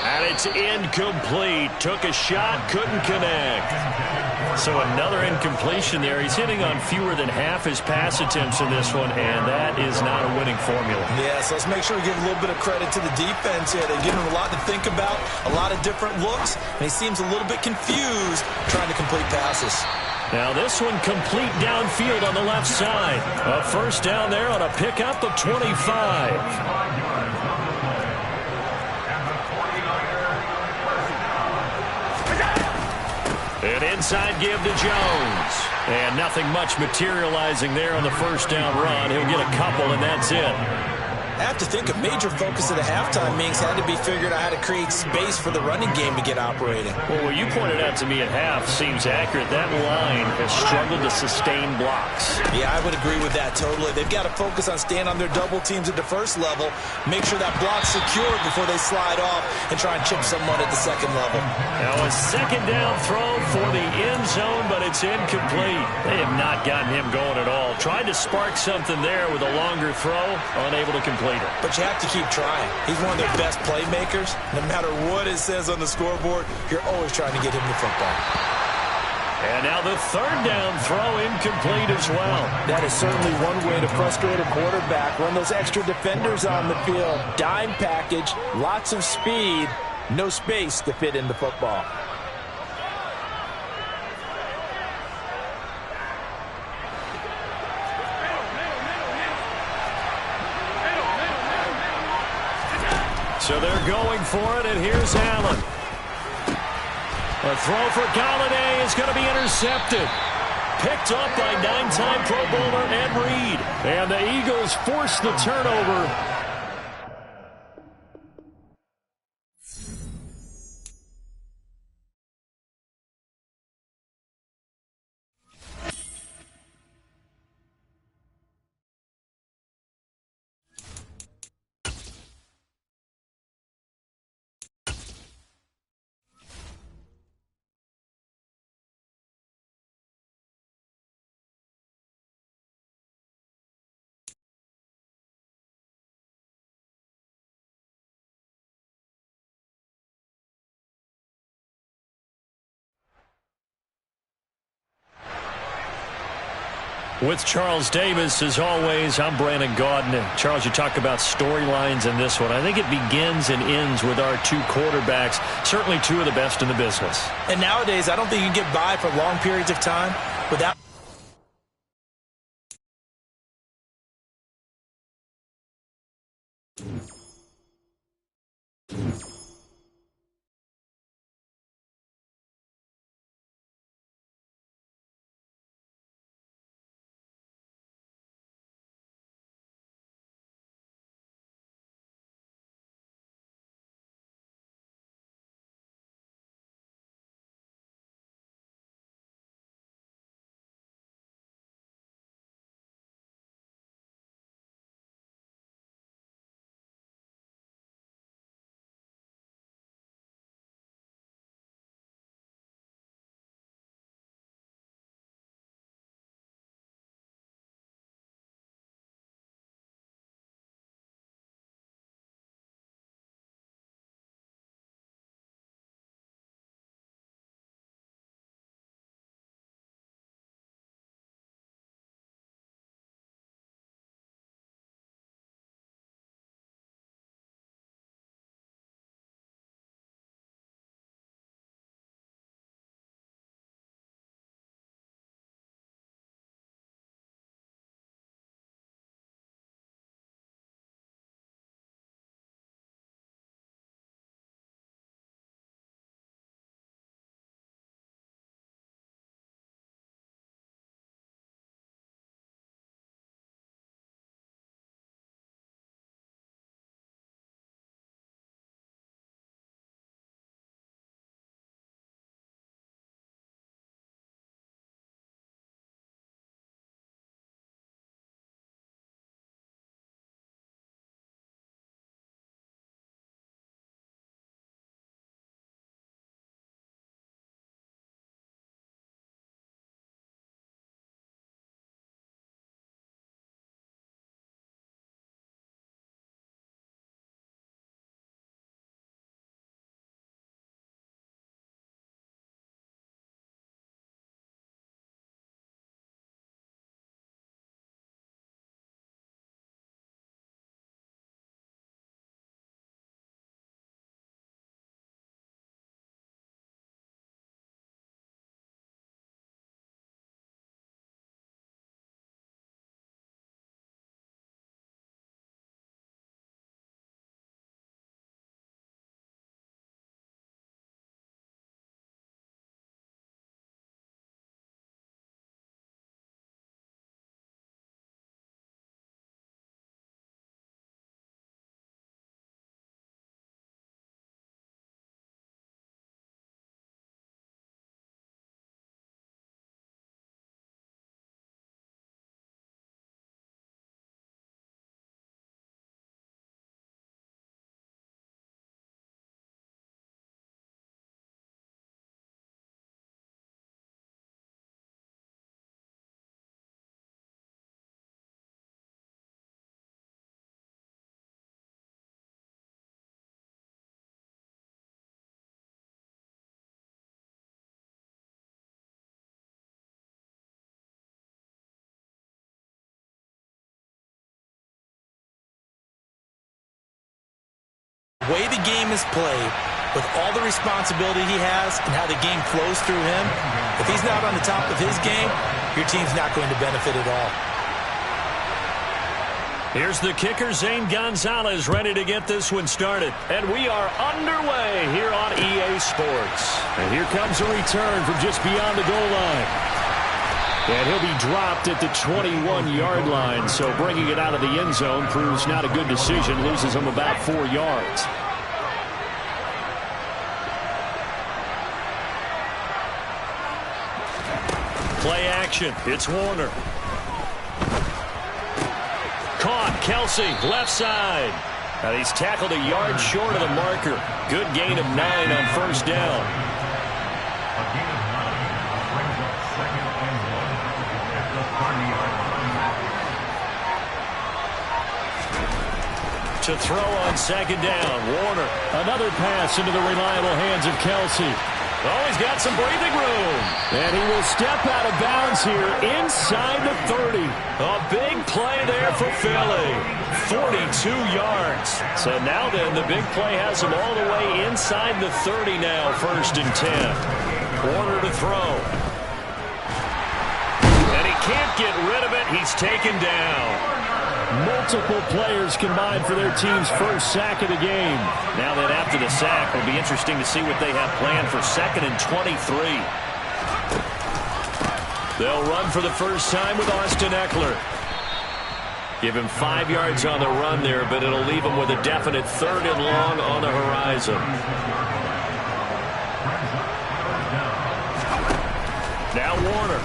And It's incomplete. Took a shot, couldn't connect. So another incompletion there. He's hitting on fewer than half his pass attempts in this one, and that is not a winning formula. Yeah, so let's make sure we give a little bit of credit to the defense here. They've given him a lot to think about, a lot of different looks, and he seems a little bit confused trying to complete passes. Now this one complete downfield on the left side. A first down there on a pickup of 25. An inside give to Jones. And nothing much materializing there on the first down run. He'll get a couple, and that's it. I have to think a major focus of the halftime meetings had to be figuring out how to create space for the running game to get operating. Well, what you pointed out to me at half seems accurate. That line has struggled to sustain blocks. Yeah, I would agree with that totally. They've got to focus on staying on their double teams at the first level, make sure that block's secured before they slide off and try and chip someone at the second level. Now a second down throw for the end zone, but it's incomplete. They have not gotten him going at all. Tried to spark something there with a longer throw, unable to complete it. But you have to keep trying. He's one of their best playmakers. No matter what it says on the scoreboard, you're always trying to get him the football. And now the third down throw incomplete as well. That is certainly one way to frustrate a quarterback. Run those extra defenders on the field. Dime package, lots of speed, no space to fit in the football. So they're going for it, and here's Allen. A throw for Galladay is going to be intercepted. Picked up by 9-time Pro Bowler Ed Reed. And the Eagles force the turnover. With Charles Davis, as always, I'm Brandon Gaudin. Charles, you talk about storylines in this one. I think it begins and ends with our two quarterbacks, certainly two of the best in the business. And nowadays, I don't think you can get by for long periods of time without The way the game is played, with all the responsibility he has and how the game flows through him, if he's not on the top of his game, your team's not going to benefit at all. Here's the kicker, Zane Gonzalez, ready to get this one started. And we are underway here on EA Sports. And here comes a return from just beyond the goal line. And he'll be dropped at the 21-yard line, so bringing it out of the end zone proves not a good decision, loses him about 4 yards. Play action. It's Warner. Caught. Kelsey, left side. Now he's tackled a yard short of the marker. Good gain of 9 on first down. A gain of 9 brings up 2nd and 1 at the 30-yard line. To throw on 2nd down. Warner. Another pass into the reliable hands of Kelsey. Oh, he's got some breathing room. And he will step out of bounds here inside the 30. A big play there for Philly. 42 yards. So now then, the big play has him all the way inside the 30 now, 1st and 10. Warner to throw. And he can't get rid of it. He's taken down. Multiple players combined for their team's first sack of the game. Now that after the sack, it'll be interesting to see what they have planned for 2nd and 23. They'll run for the first time with Austin Eckler. Give him 5 yards on the run there, but it'll leave him with a definite 3rd and long on the horizon. Now Warner.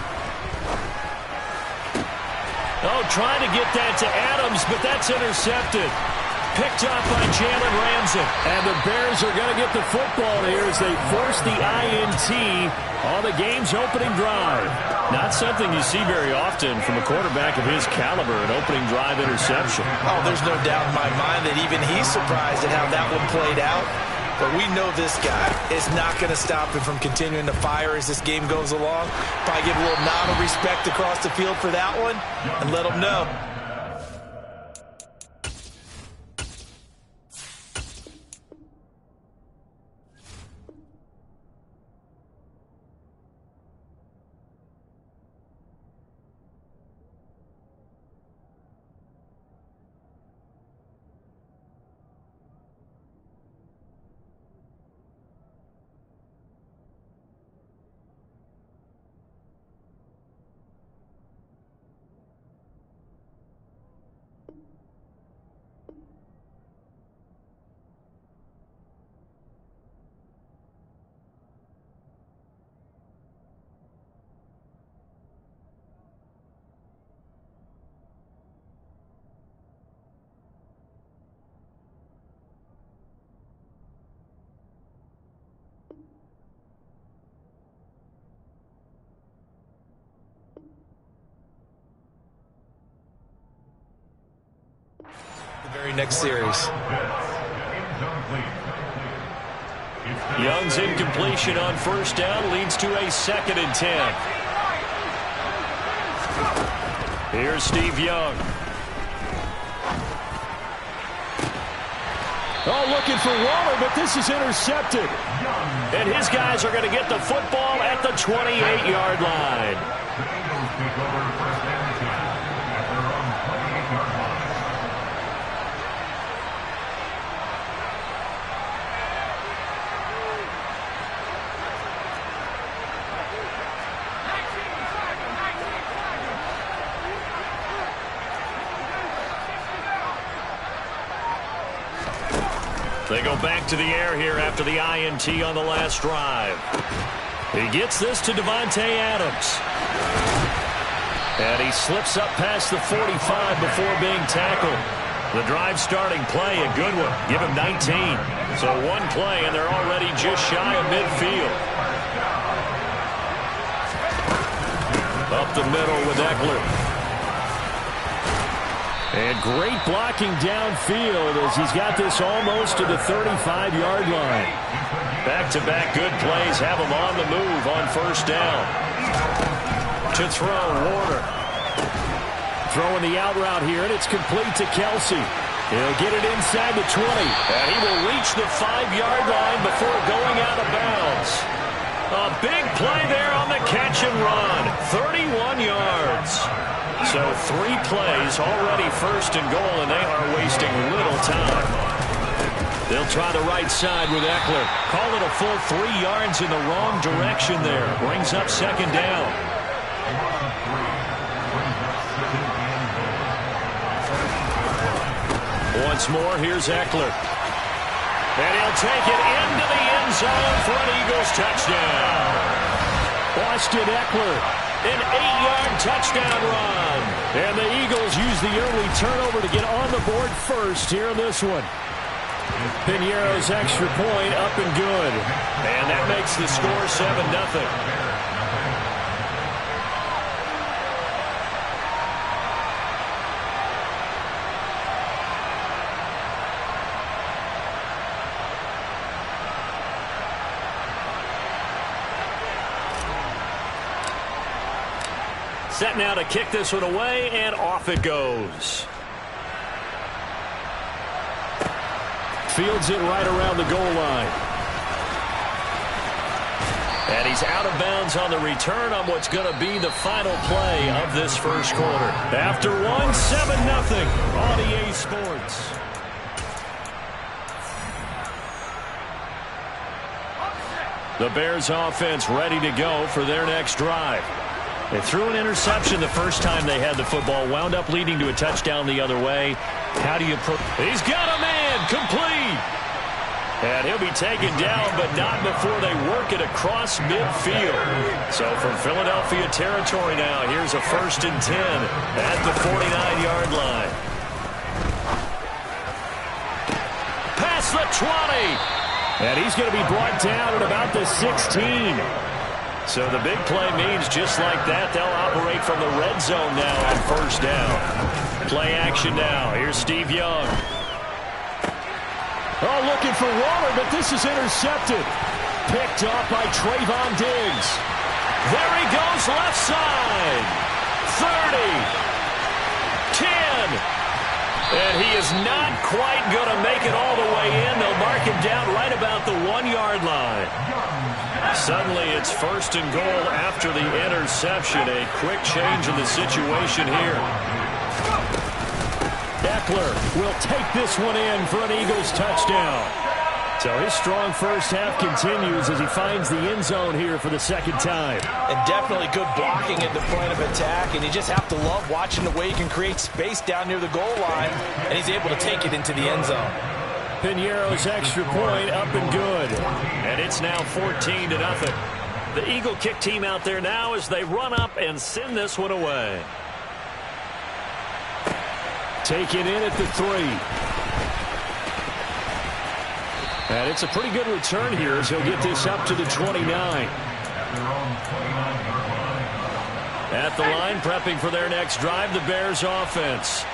Oh, trying to get that to Adams, but that's intercepted. Picked up by Jalen Ramsey. And the Bears are going to get the football here as they force the INT on the game's opening drive. Not something you see very often from a quarterback of his caliber, an opening drive interception. Oh, there's no doubt in my mind that even he's surprised at how that one played out. But we know this guy is not going to stop him from continuing to fire as this game goes along. Probably give a little nod of respect across the field for that one and let him know. Very next series. Young's incompletion on first down leads to a 2nd and 10. Here's Steve Young. Oh, looking for Waller, but this is intercepted. And his guys are going to get the football at the 28-yard line. They go back to the air here after the INT on the last drive. He gets this to Devontae Adams. And he slips up past the 45 before being tackled. The drive starting play, a good one. Give him 19. So one play, and they're already just shy of midfield. Up the middle with Eckler. And great blocking downfield as he's got this almost to the 35-yard line. Back-to-back good plays have him on the move on first down. To throw, Warner. Throwing the out route here, and it's complete to Kelsey. He'll get it inside the 20. And he will reach the 5-yard line before going out of bounds. A big play there on the catch and run. 31 yards. So 3 plays, already first and goal, and they are wasting little time. They'll try the right side with Eckler. Call it a full 3 yards in the wrong direction there. Brings up second down. Once more, here's Eckler. And he'll take it into the end zone for an Eagles touchdown. Austin Eckler, an 8-yard touchdown run. And the Eagles use the early turnover to get on the board first here in this one. Piñeiro's extra point up and good. And that makes the score 7-0. Set now to kick this one away, and off it goes. Fields it right around the goal line. And he's out of bounds on the return on what's going to be the final play of this first quarter. After 7-0 on EA Sports. The Bears offense ready to go for their next drive. They threw an interception the first time they had the football, wound up leading to a touchdown the other way. How do you He's got a man, complete. And he'll be taken down, but not before they work it across midfield. So from Philadelphia territory now, here's a 1st and 10 at the 49-yard line. Past the 20. And he's going to be brought down at about the 16. So the big play means just like that, they'll operate from the red zone now on 1st down. Play action now. Here's Steve Young. Oh, looking for Waller, but this is intercepted. Picked up by Trayvon Diggs. There he goes, left side. 30. 10. And he is not quite going to make it all the way in. They'll mark him down right about the 1-yard line. Suddenly it's 1st and goal after the interception. A quick change in the situation here. Eckler will take this one in for an Eagles touchdown. So his strong first half continues as he finds the end zone here for the second time. And definitely good blocking at the point of attack, and you just have to love watching the way he can create space down near the goal line, and he's able to take it into the end zone. Piñeiro's extra point up and good. And it's now 14-0. The Eagle kick team out there now as they run up and send this one away. Taken in at the 3. And it's a pretty good return here as he'll get this up to the 29. At the line, prepping for their next drive, the Bears offense.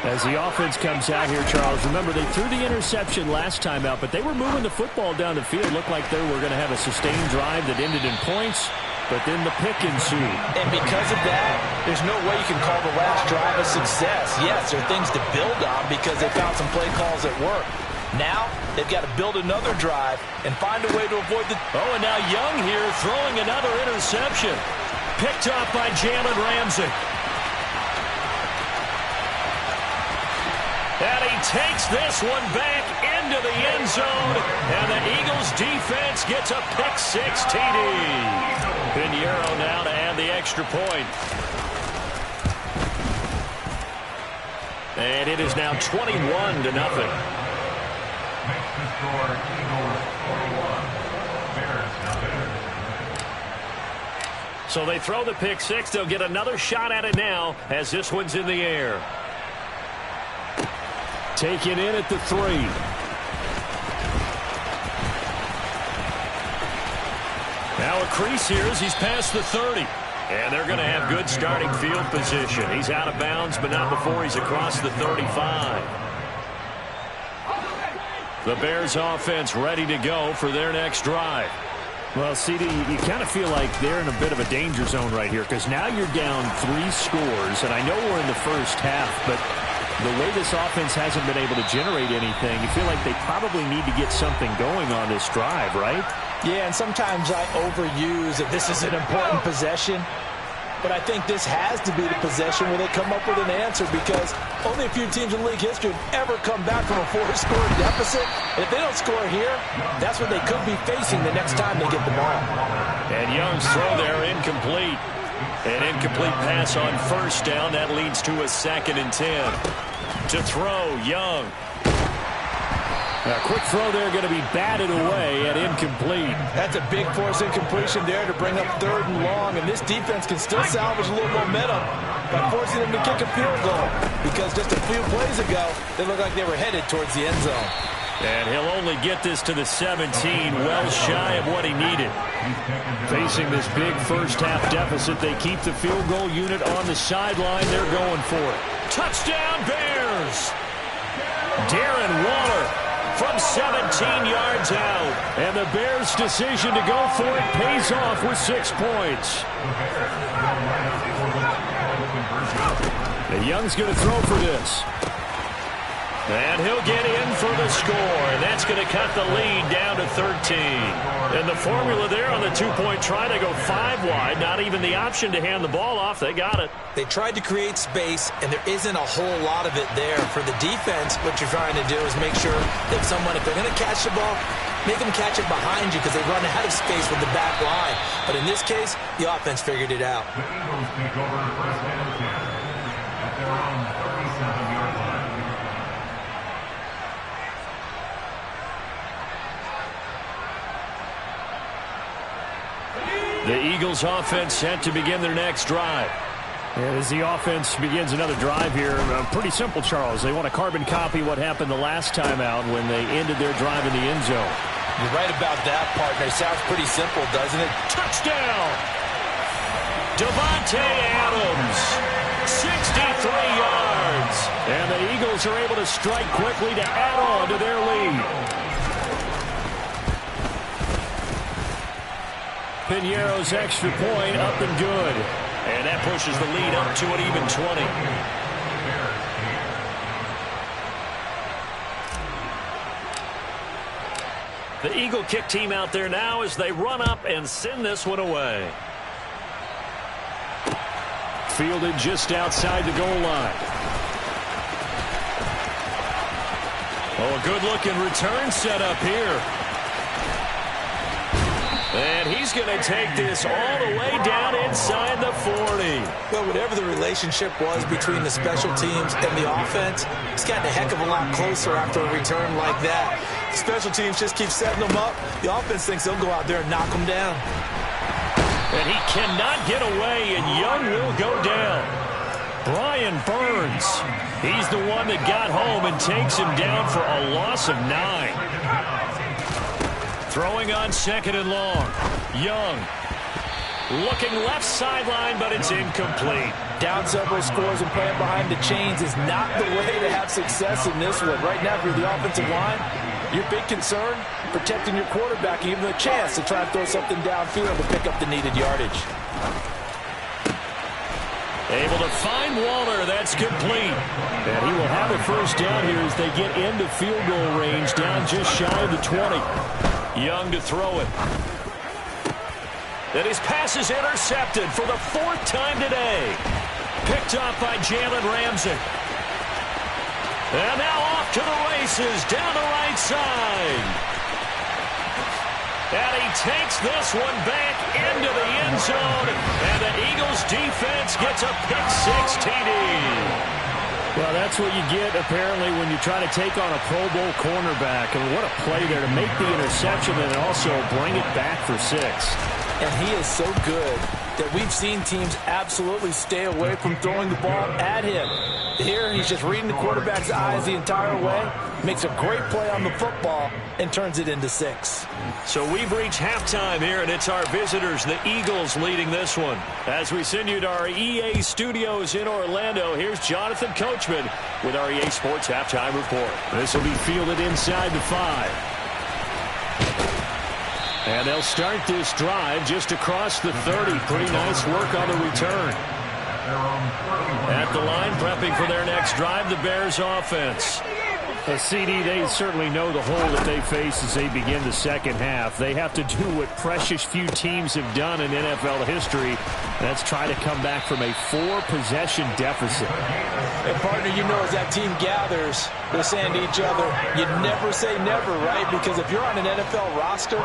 As the offense comes out here, Charles, remember they threw the interception last time out, but they were moving the football down the field. Looked like they were going to have a sustained drive that ended in points, but then the pick ensued. And because of that, there's no way you can call the last drive a success. Yes, there are things to build on because they found some play calls that work. Now, they've got to build another drive and find a way to avoid the... Oh, and now Young here throwing another interception. Picked up by Jalen Ramsey. And he takes this one back into the end zone. And the Eagles defense gets a pick-6 TD. Piñeiro now to add the extra point. And it is now 21-0. Makes the score Eagles 41, Bears nothing. So they throw the pick-6. They'll get another shot at it now as this one's in the air. Taken in at the 3. Now a crease here as he's past the 30. And they're going to have good starting field position. He's out of bounds, but not before he's across the 35. The Bears offense ready to go for their next drive. Well, CD, you kind of feel like they're in a bit of a danger zone right here because now you're down 3 scores, and I know we're in the first half, but the way this offense hasn't been able to generate anything, you feel like they probably need to get something going on this drive, right? Yeah, and sometimes I overuse that this is an important possession. But I think this has to be the possession where they come up with an answer, because only a few teams in league history have ever come back from a 4-score deficit. And if they don't score here, that's what they could be facing the next time they get the ball. And Young's throw there incomplete. An incomplete pass on first down. That leads to a 2nd and 10. To throw, Young. A quick throw there going to be batted away and incomplete. That's a big force incompletion there to bring up 3rd and long, and this defense can still salvage a little momentum by forcing them to kick a field goal, because just a few plays ago, they looked like they were headed towards the end zone. And he'll only get this to the 17, well shy of what he needed. Facing this big first-half deficit, they keep the field goal unit on the sideline. They're going for it. Touchdown, Bears! Darren Waller from 17 yards out. And the Bears' decision to go for it pays off with 6 points. And Young's going to throw for this. And he'll get in for the score. And that's going to cut the lead down to 13. And the formula there on the 2-point try to go 5 wide. Not even the option to hand the ball off. They got it. They tried to create space, and there isn't a whole lot of it there. For the defense, what you're trying to do is make sure that someone, if they're going to catch the ball, make them catch it behind you, because they run out of space with the back line. But in this case, the offense figured it out. The Eagles take over first down and 10 at their own 37-yard line. The Eagles offense set to begin their next drive. And as the offense begins another drive here, pretty simple, Charles. They want to carbon copy what happened the last time out when they ended their drive in the end zone. You're right about that, partner. Sounds pretty simple, doesn't it? Touchdown! Devontae Adams, 63 yards. And the Eagles are able to strike quickly to add on to their lead. Piñeiro's extra point up and good. And that pushes the lead up to an even 20. The Eagle kick team out there now as they run up and send this one away. Fielded just outside the goal line. Oh, a good-looking return set up here. And he's going to take this all the way down inside the 40. Well, whatever the relationship was between the special teams and the offense, it's gotten a heck of a lot closer after a return like that. The special teams just keep setting them up. The offense thinks they'll go out there and knock them down. And he cannot get away, and Young will go down. Brian Burns, he's the one that got home and takes him down for a loss of 9. Throwing on 2nd and long. Young looking left sideline, but it's incomplete. Down several scores and playing behind the chains is not the way to have success in this one. Right now, if you're the offensive line, your big concern, protecting your quarterback, and giving him a chance to try and throw something downfield to pick up the needed yardage. Able to find Waller. That's complete. And he will have a first down here as they get into field goal range, down just shy of the 20. Young to throw it. And his pass is intercepted for the 4th time today. Picked off by Jalen Ramsey. And now off to the races down the right side. And he takes this one back into the end zone. And the Eagles defense gets a pick-6 TD. Well, that's what you get, apparently, when you try to take on a Pro Bowl cornerback. And what a play there to make the interception and also bring it back for 6. And he is so good that we've seen teams absolutely stay away from throwing the ball at him. Here, he's just reading the quarterback's eyes the entire way, makes a great play on the football, and turns it into 6. So we've reached halftime here, and it's our visitors, the Eagles, leading this one. As we send you to our EA studios in Orlando, here's Jonathan Coachman with our EA Sports Halftime Report. This will be fielded inside the 5. And they'll start this drive just across the 30. Pretty nice work on the return. At the line, prepping for their next drive, the Bears offense. A CD, they certainly know the hole that they face as they begin the second half. They have to do what precious few teams have done in NFL history. That's try to come back from a 4-possession deficit. And partner, you know, as that team gathers, they're saying to each other, you never say never, right? Because if you're on an NFL roster,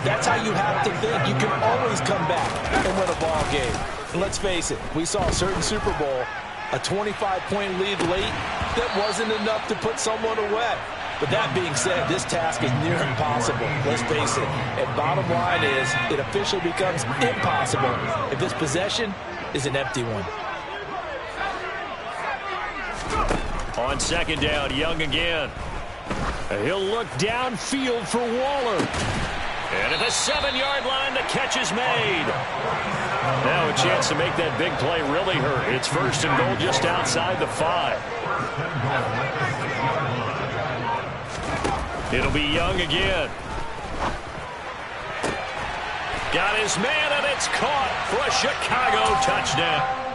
that's how you have to think. You can always come back and win a ball game. And let's face it, we saw a certain Super Bowl, a 25-point lead late, that wasn't enough to put someone away. But that being said, this task is near impossible. Let's face it. And bottom line is, it officially becomes impossible if this possession is an empty one. On second down, Young again. He'll look downfield for Waller. And at the 7-yard line, the catch is made. Now a chance to make that big play really hurt. It's first and goal just outside the 5. It'll be Young again. Got his man, and it's caught for a Chicago touchdown.